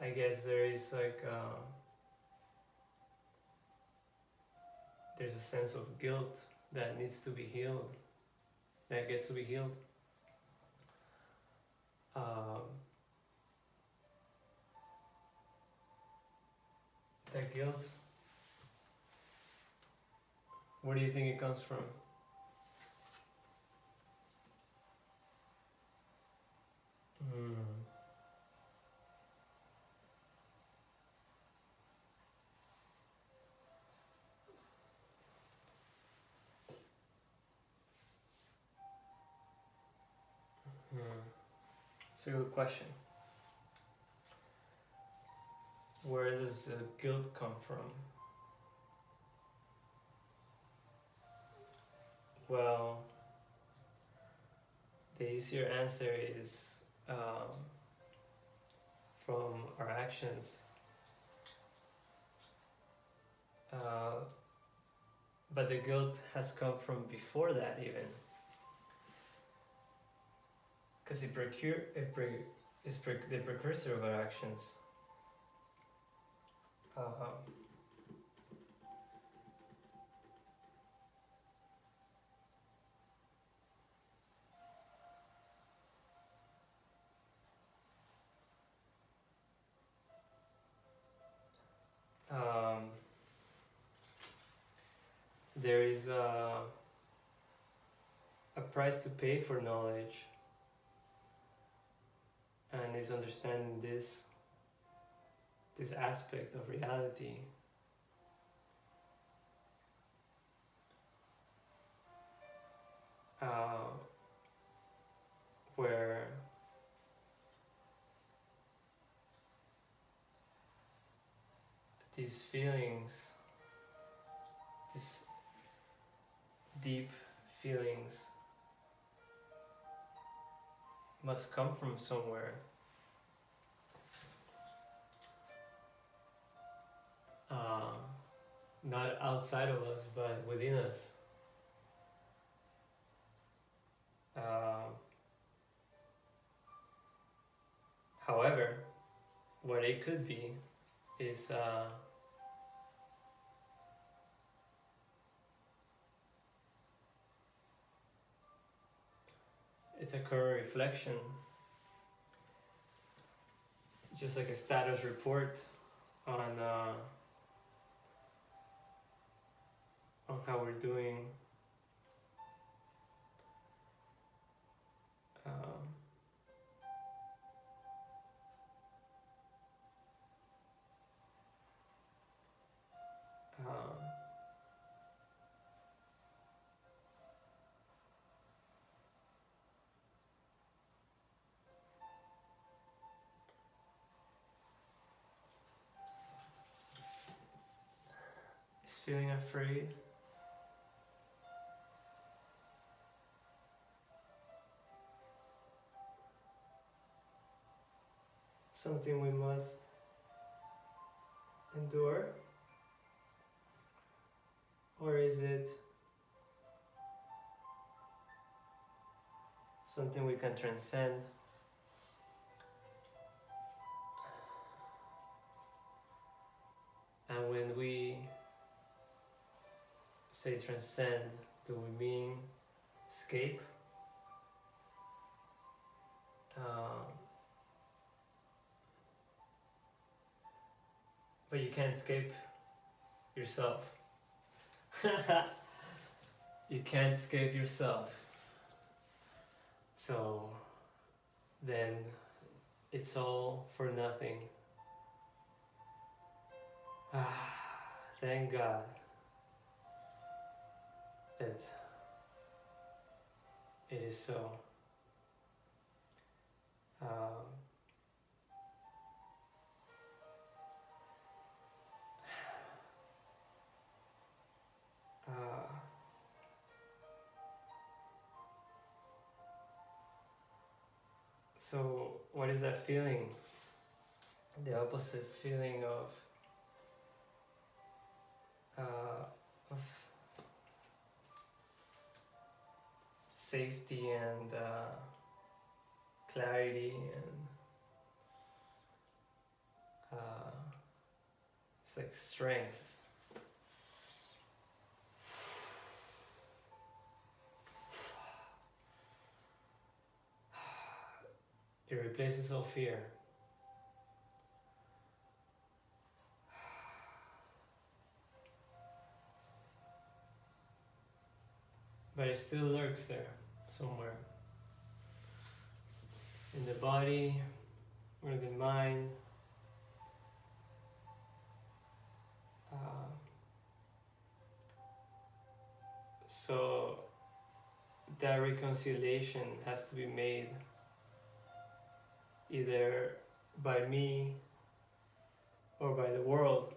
I guess there is like there's a sense of guilt that needs to be healed, that gets to be healed. That guilt, where do you think it comes from? It's a good question. Where does the guilt come from? Well, the easier answer is from our actions. But the guilt has come from before that even. Because it's the precursor of our actions. There is a price to pay for knowledge, and is understanding this aspect of reality. Where these feelings, these deep feelings, must come from somewhere. Not outside of us, but within us. However, what it could be is it's a current reflection, just like a status report on how we're doing. Is feeling afraid. Something we must endure? Or is it something we can transcend? And when we say transcend, do we mean escape? But you can't escape yourself. You can't escape yourself. So then it's all for nothing. Thank God that it is so. So what is that feeling? The opposite feeling of safety and clarity and it's like strength. It replaces all fear. But it still lurks there somewhere. In the body or the mind. So that reconciliation has to be made either by me or by the world.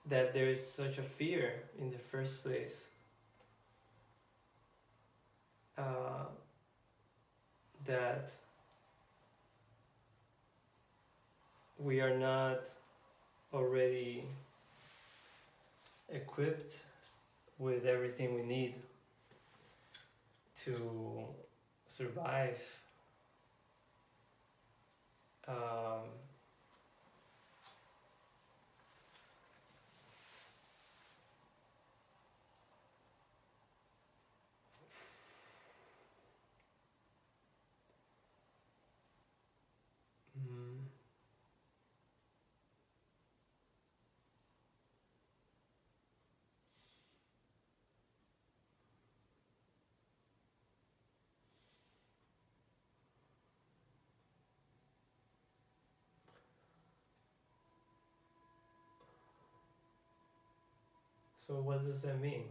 That there is such a fear in the first place. That we are not already equipped with everything we need to survive. So what does that mean?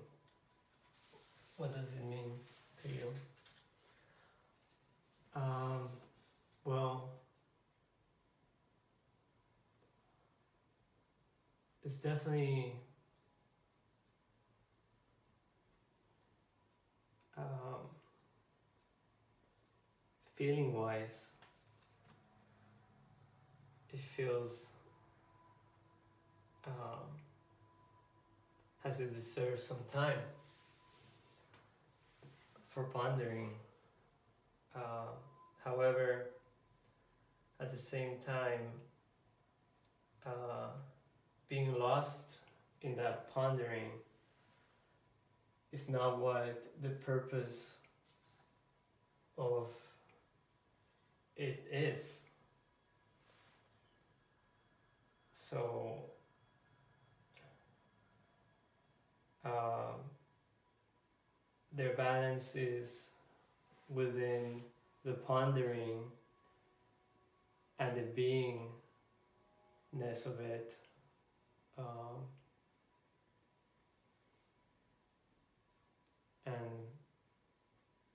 What does it mean to you? Well, it's definitely feeling wise, it feels as it deserves some time for pondering. However, at the same time, being lost in that pondering is not what the purpose of it is. So their balance is within the pondering and the beingness of it. And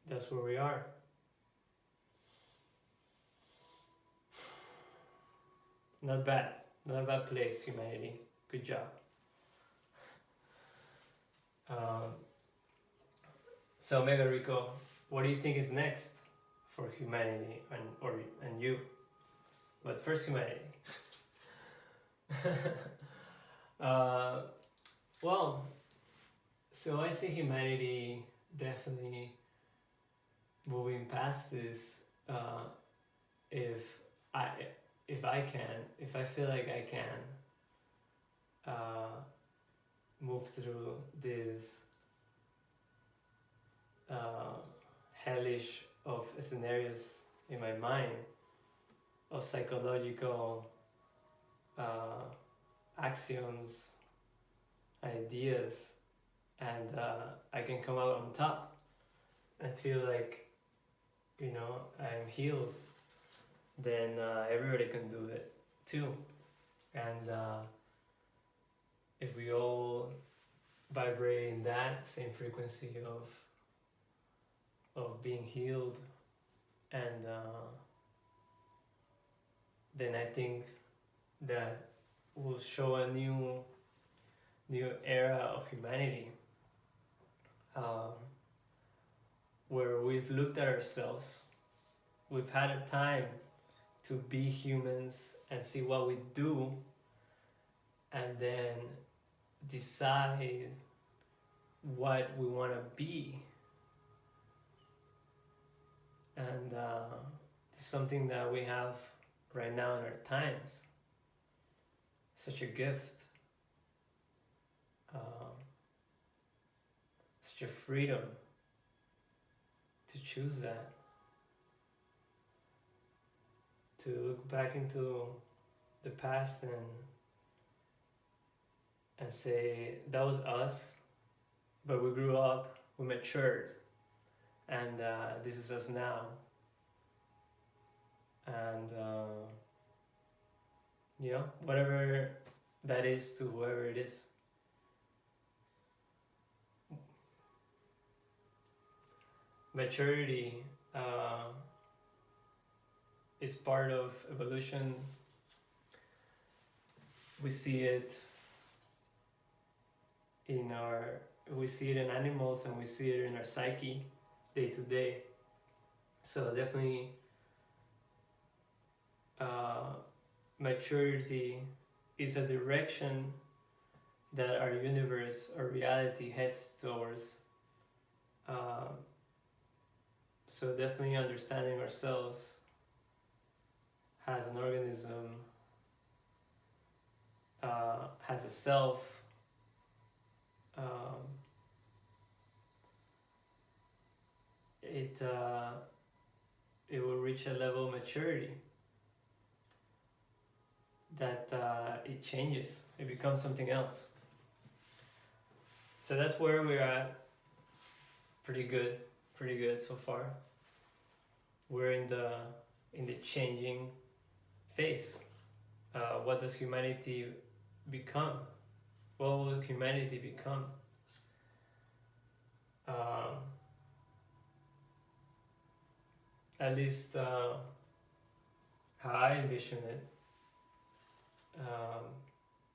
that's where we are. Not bad. Not a bad place, humanity. Good job. So Omega Rico, what do you think is next for humanity and you? But first, humanity. Well, so I see humanity definitely moving past this. If I feel like I can move through this hellish of scenarios in my mind, of psychological axioms, ideas, and I can come out on top and feel like, I'm healed, then everybody can do it too. And if we all vibrate in that same frequency of being healed, and then I think that will show a new era of humanity. where we've looked at ourselves, we've had a time to be humans and see what we do, and then decide what we want to be. And it's something that we have right now in our times. Such a gift, such a freedom to choose that, to look back into the past and say that was us, but we grew up, we matured, and this is us now. And you know, whatever that is to whoever it is. Maturity is part of evolution. We see it we see it in animals, and we see it in our psyche day to day. So definitely maturity is a direction that our universe, our reality heads towards. So definitely understanding ourselves as an organism, has a self, it will reach a level of maturity that it changes, it becomes something else. So that's where we're at. Pretty good so far. We're in the changing phase. What does humanity become? What will humanity become? At least how I envision it,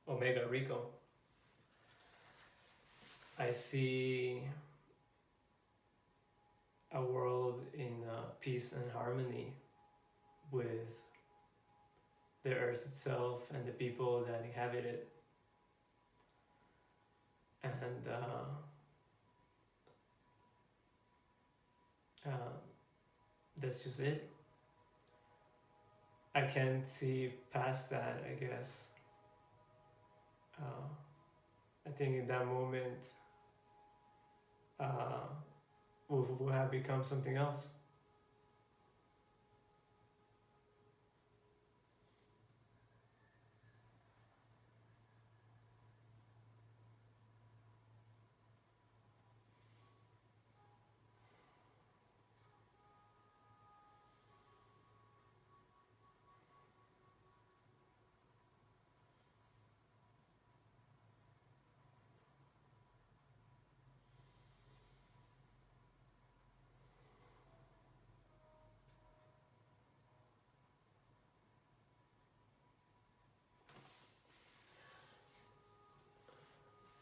Omega Rico, I see a world in peace and harmony with the earth itself and the people that inhabit it. And that's just it. I can't see past that, I guess. I think in that moment we'll have become something else.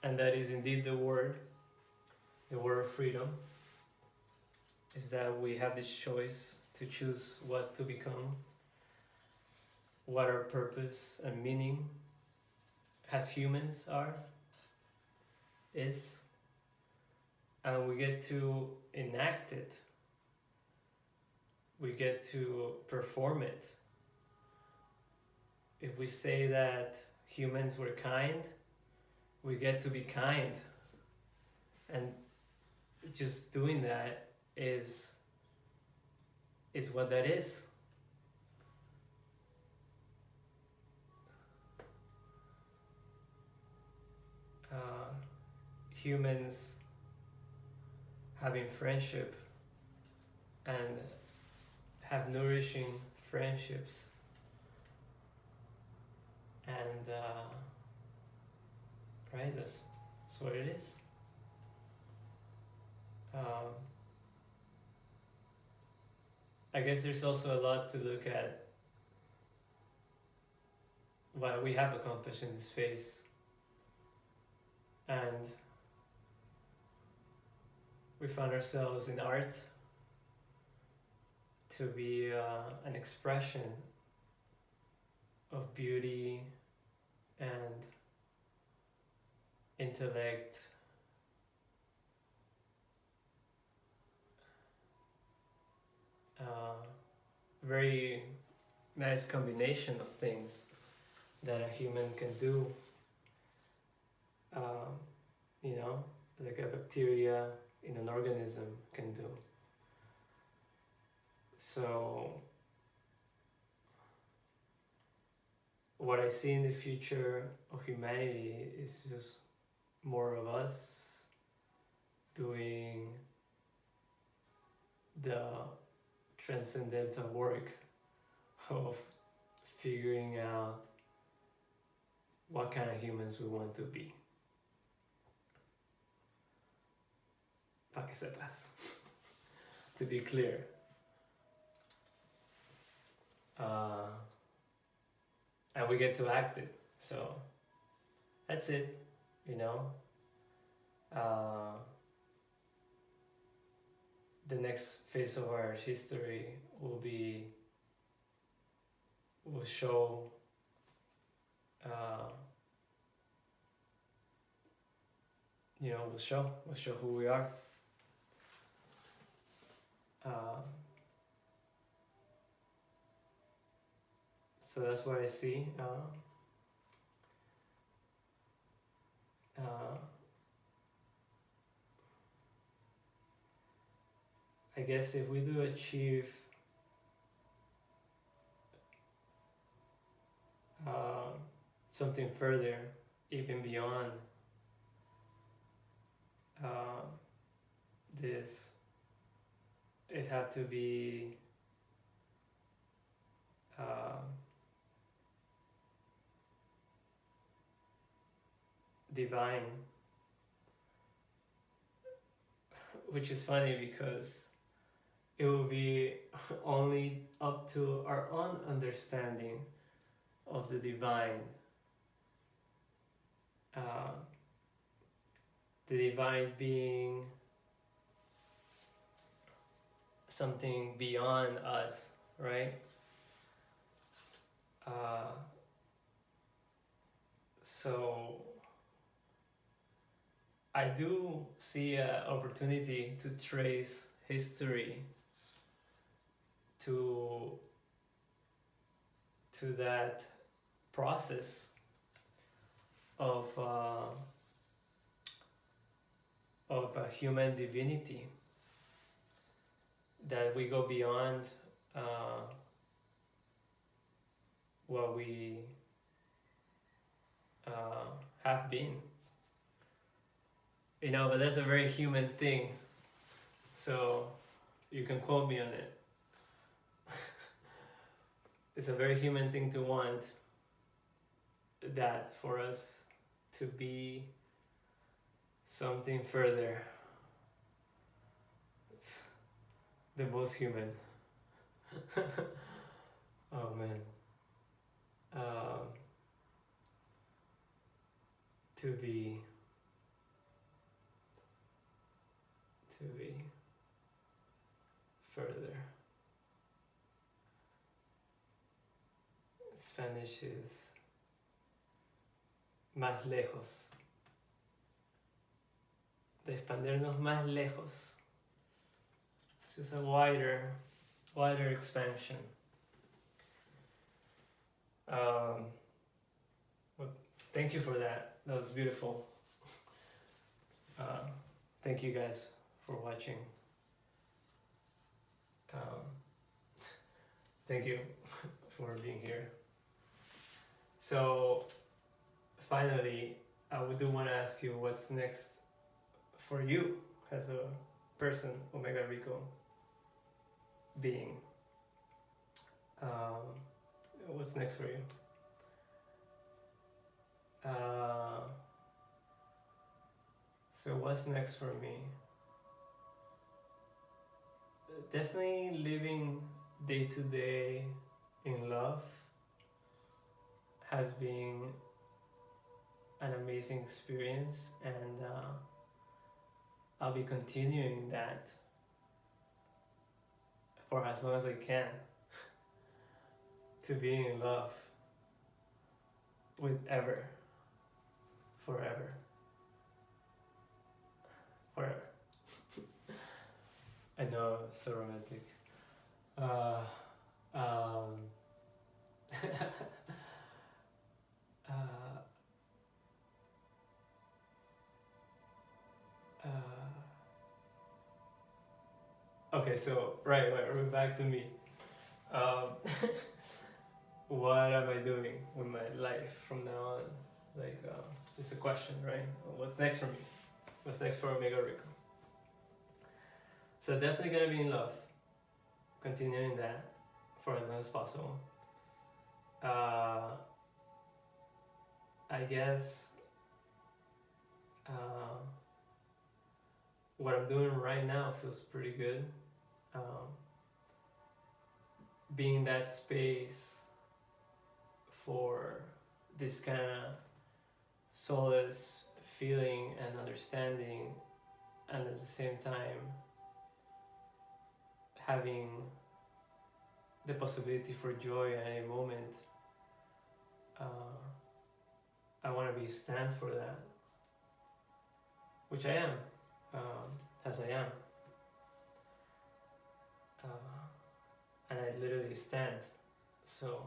And that is indeed the word of freedom, is that we have this choice to choose what to become, what our purpose and meaning as humans is, and we get to enact it, we get to perform it. If we say that humans were kind, we get to be kind, and just doing that is what that is. Humans having friendship and have nourishing friendships, and right, that's what it is. I guess there's also a lot to look at what we have accomplished in this phase, and we found ourselves in art, to be an expression of beauty and intellect, very nice combination of things that a human can do, you know, like a bacteria in an organism can do. So what I see in the future of humanity is just more of us doing the transcendental work of figuring out what kind of humans we want to be. Pa' que sepas. To be clear. And we get to act it. So that's it, you know. The next phase of our history will show we'll show who we are. So that's what I see. I guess if we do achieve something further, even beyond this, it had to be divine, which is funny because it will be only up to our own understanding of the divine. The divine being something beyond us, right? So I do see an opportunity to trace history to that process of a human divinity, that we go beyond what we have been, you know. But that's a very human thing, so you can quote me on it. It's a very human thing to want that, for us to be something further. It's the most human. Oh man. To be further. Spanish is más lejos. De expandirnos más lejos. It's just a wider expansion. Well, thank you for that. That was beautiful. Thank you guys for watching. Thank you for being here. So finally, I do want to ask you, what's next for you as a person, Omega Rico being? What's next for you? So what's next for me? Definitely living day to day in love has been an amazing experience, and I'll be continuing that for as long as I can to being in love with ever, forever, forever. I know, so romantic. Uh, um, uh, okay, so right, we're back to me. Um, what am I doing with my life from now on? Like, it's a question, right? What's next for me? What's next for Omega Rico? So definitely gonna be in love. Continuing that for as long as possible. I guess what I'm doing right now feels pretty good. Um, being in that space for this kind of solace feeling and understanding, and at the same time having the possibility for joy at any moment. I want to be stand for that, which I am, as I am, and I literally stand. So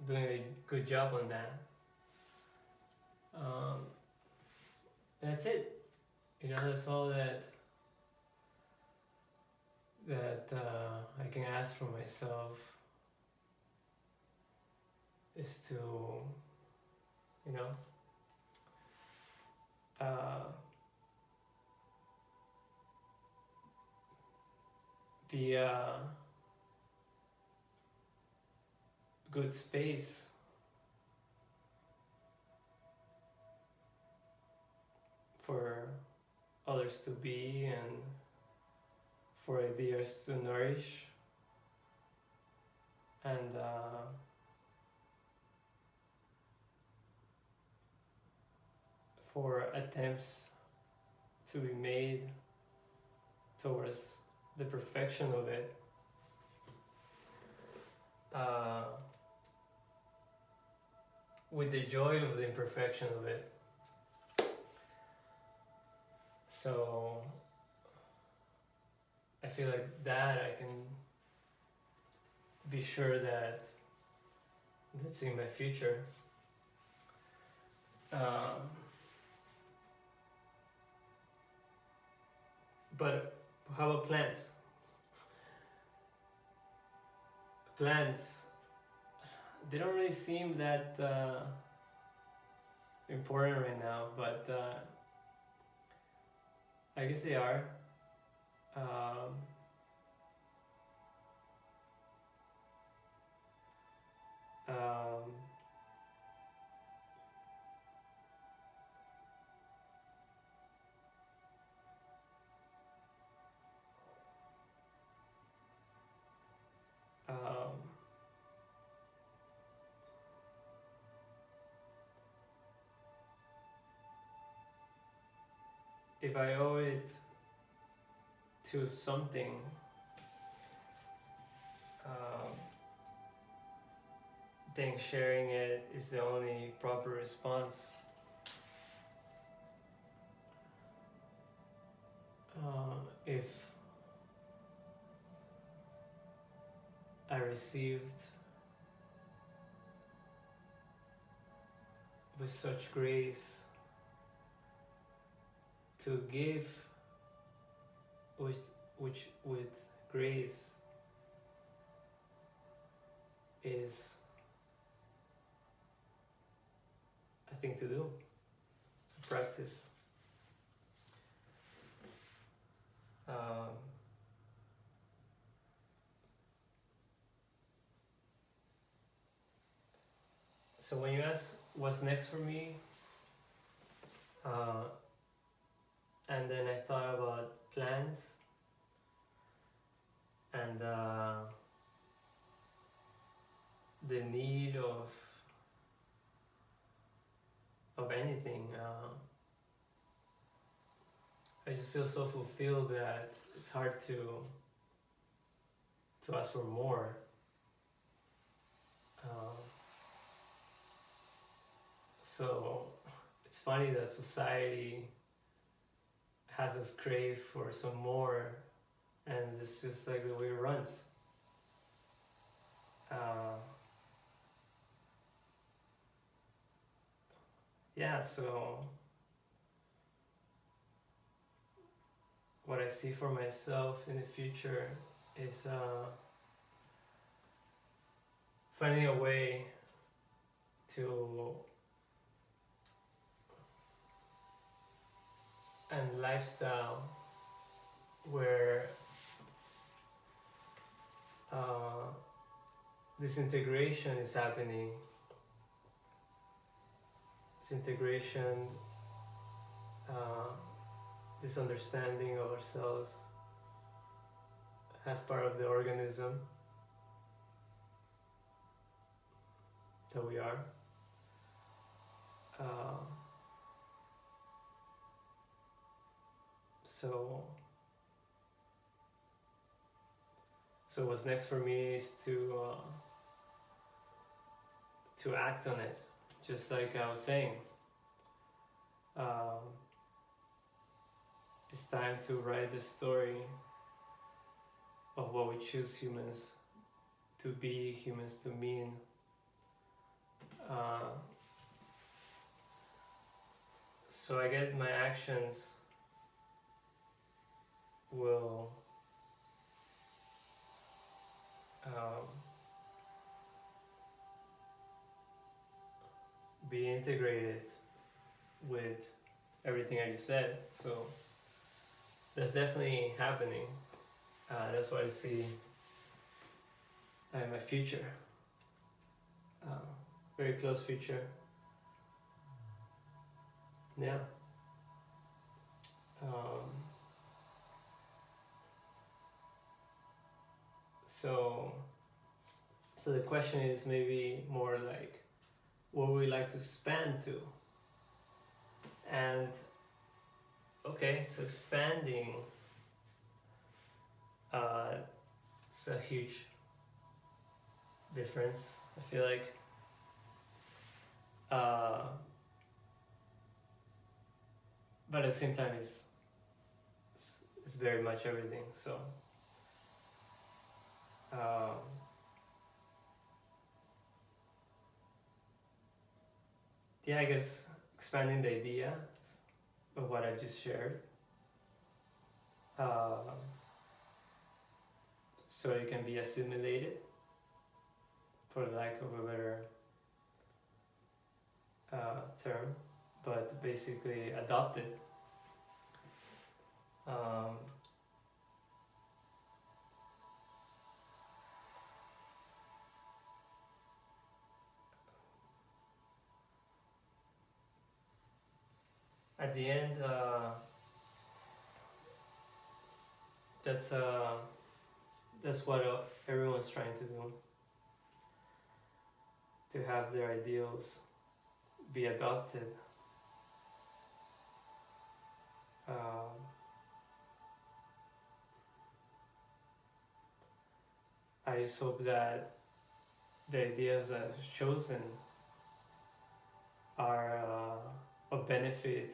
doing a good job on that. That's it. You know, that's all that I can ask for myself is to, you know, be a good space for others to be and for ideas to nourish, and for attempts to be made towards the perfection of it, with the joy of the imperfection of it. So I feel like that I can be sure that that's in my future. But how about plants? Plants, they don't really seem that important right now, but I guess they are. Um, um, um, if I owe it to something, think sharing it is the only proper response. If I received with such grace to give which with grace is a thing to do, to practice. So when you ask what's next for me, and then I thought about plans and the need of anything. I just feel so fulfilled that it's hard to to ask for more. Um, so it's funny that society has us crave for some more, and it's just like the way it runs. Yeah, so what I see for myself in the future is finding a way to and lifestyle where this integration is happening. This integration, this understanding of ourselves as part of the organism that we are. So what's next for me is to act on it, just like I was saying. It's time to write the story of what we choose humans to be, humans to mean. So I guess my actions will be integrated with everything I just said. So that's definitely happening. That's what I see in my future. Very close future. Yeah. So the question is maybe more like, what would we like to expand to? And okay, so expanding, it's a huge difference. I feel like but at the same time it's very much everything. So yeah, I guess expanding the idea of what I've just shared, so it can be assimilated, for lack of a better term, but basically adopted. At the end, that's what everyone's trying to do, to have their ideals be adopted. I just hope that the ideas I've chosen are of benefit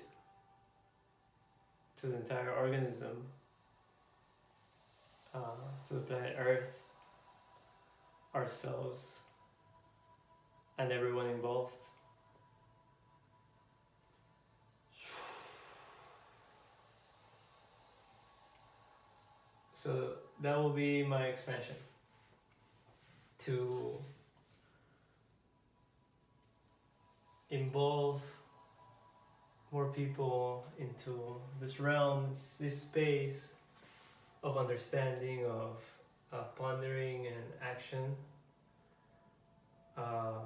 to the entire organism, to the planet Earth, ourselves, and everyone involved. So that will be my expansion, to involve more people into this realm, this space of understanding, of pondering and action, of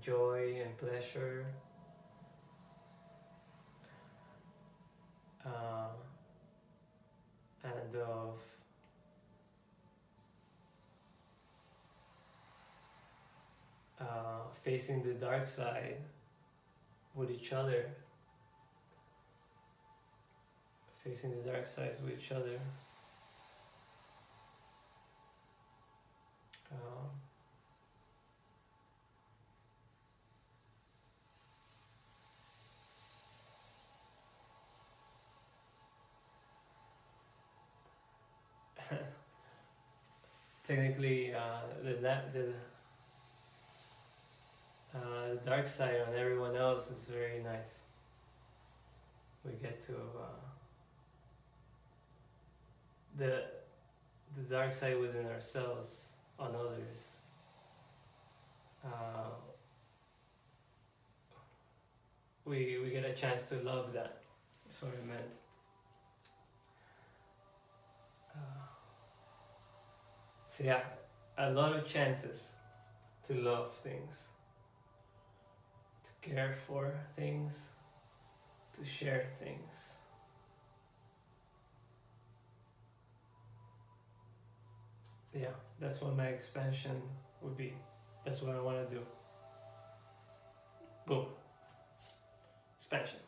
joy and pleasure, and of facing the dark side with each other, facing the dark sides with each other, technically the dark side on everyone else is very nice. We get to the dark side within ourselves on others. We get a chance to love that. That's what I meant. So yeah, a lot of chances to love things, to care for things, to share things. Yeah, that's what my expansion would be. That's what I want to do. Boom. Expansion.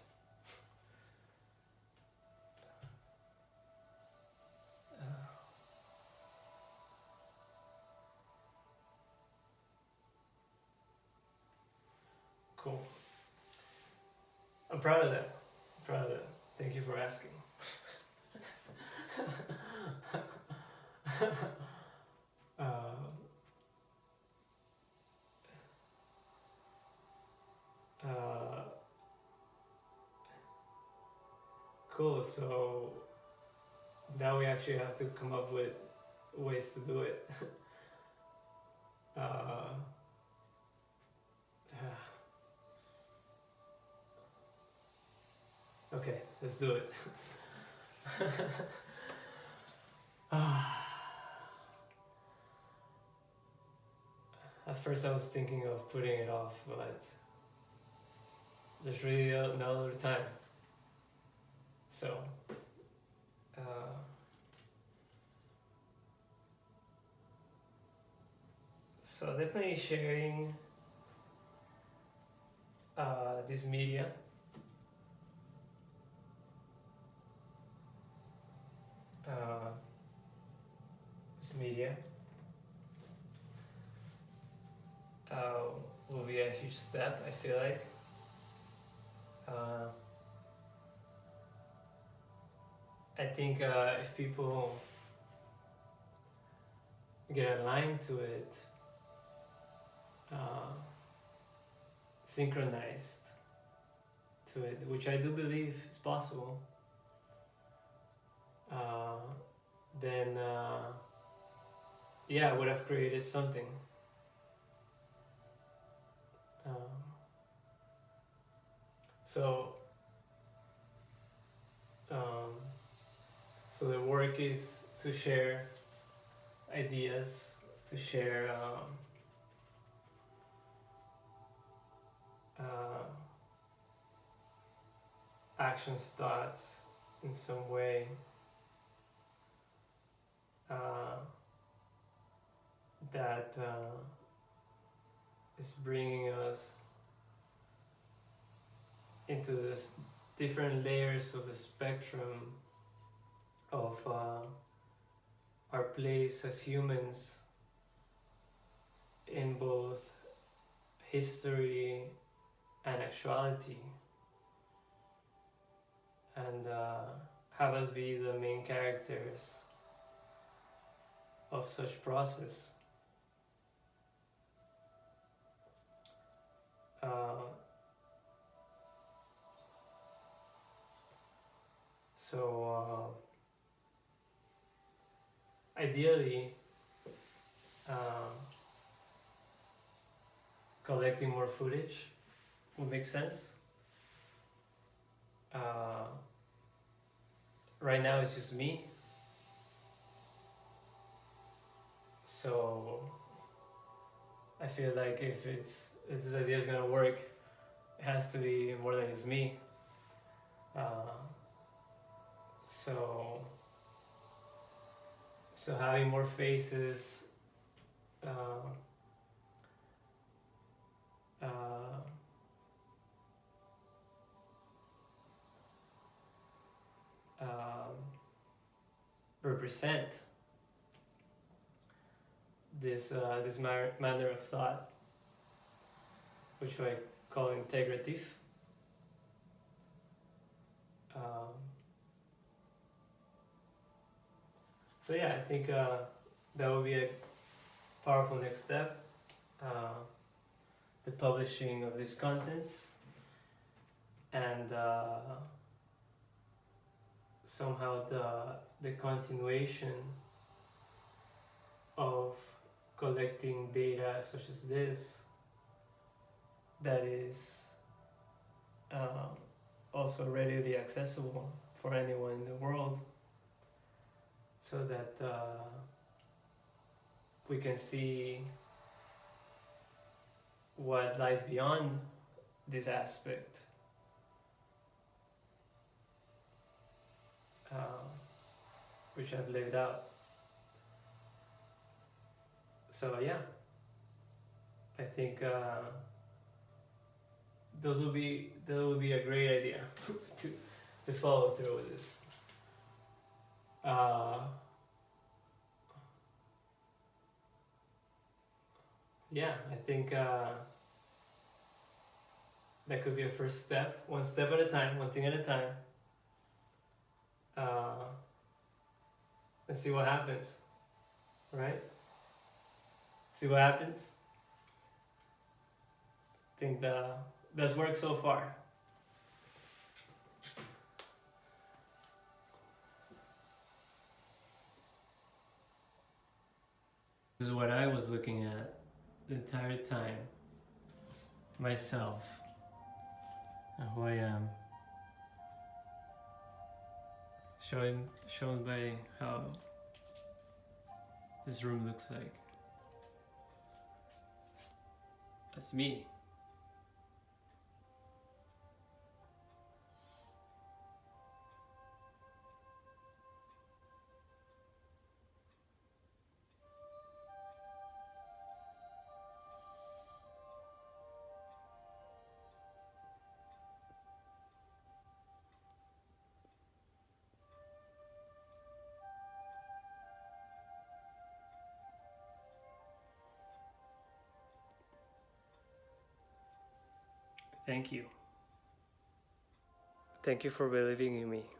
Cool. I'm proud of that. I'm proud of that. Thank you for asking. Cool, so now we actually have to come up with ways to do it. Okay, let's do it. At first I was thinking of putting it off, but there's really no other time. So definitely sharing this media. Will be a huge step, I feel like. I think if people get aligned to it, synchronized to it, which I do believe is possible, then yeah, I would have created something. So the work is to share ideas, to share actions, thoughts in some way, that is bringing us into this different layers of the spectrum of our place as humans in both history and actuality, and have us be the main characters of such process. So ideally, collecting more footage would make sense. Right now it's just me, so I feel like if this idea is gonna work, it has to be more than just me. So having more faces, represent this manner of thought, which I call integrative. So yeah, I think that would be powerful next step, the publishing of these contents, and somehow the continuation of collecting data such as this that is also readily accessible for anyone in the world, so that we can see what lies beyond this aspect, which I've lived out. So yeah, I think that would be a great idea to follow through with this. Yeah, I think that could be a first step, one step at a time, one thing at a time. And see what happens, right? See what happens. I think that's worked so far. This is what I was looking at the entire time. Myself and who I am. Shown by how this room looks like. That's me. Thank you. Thank you for believing in me.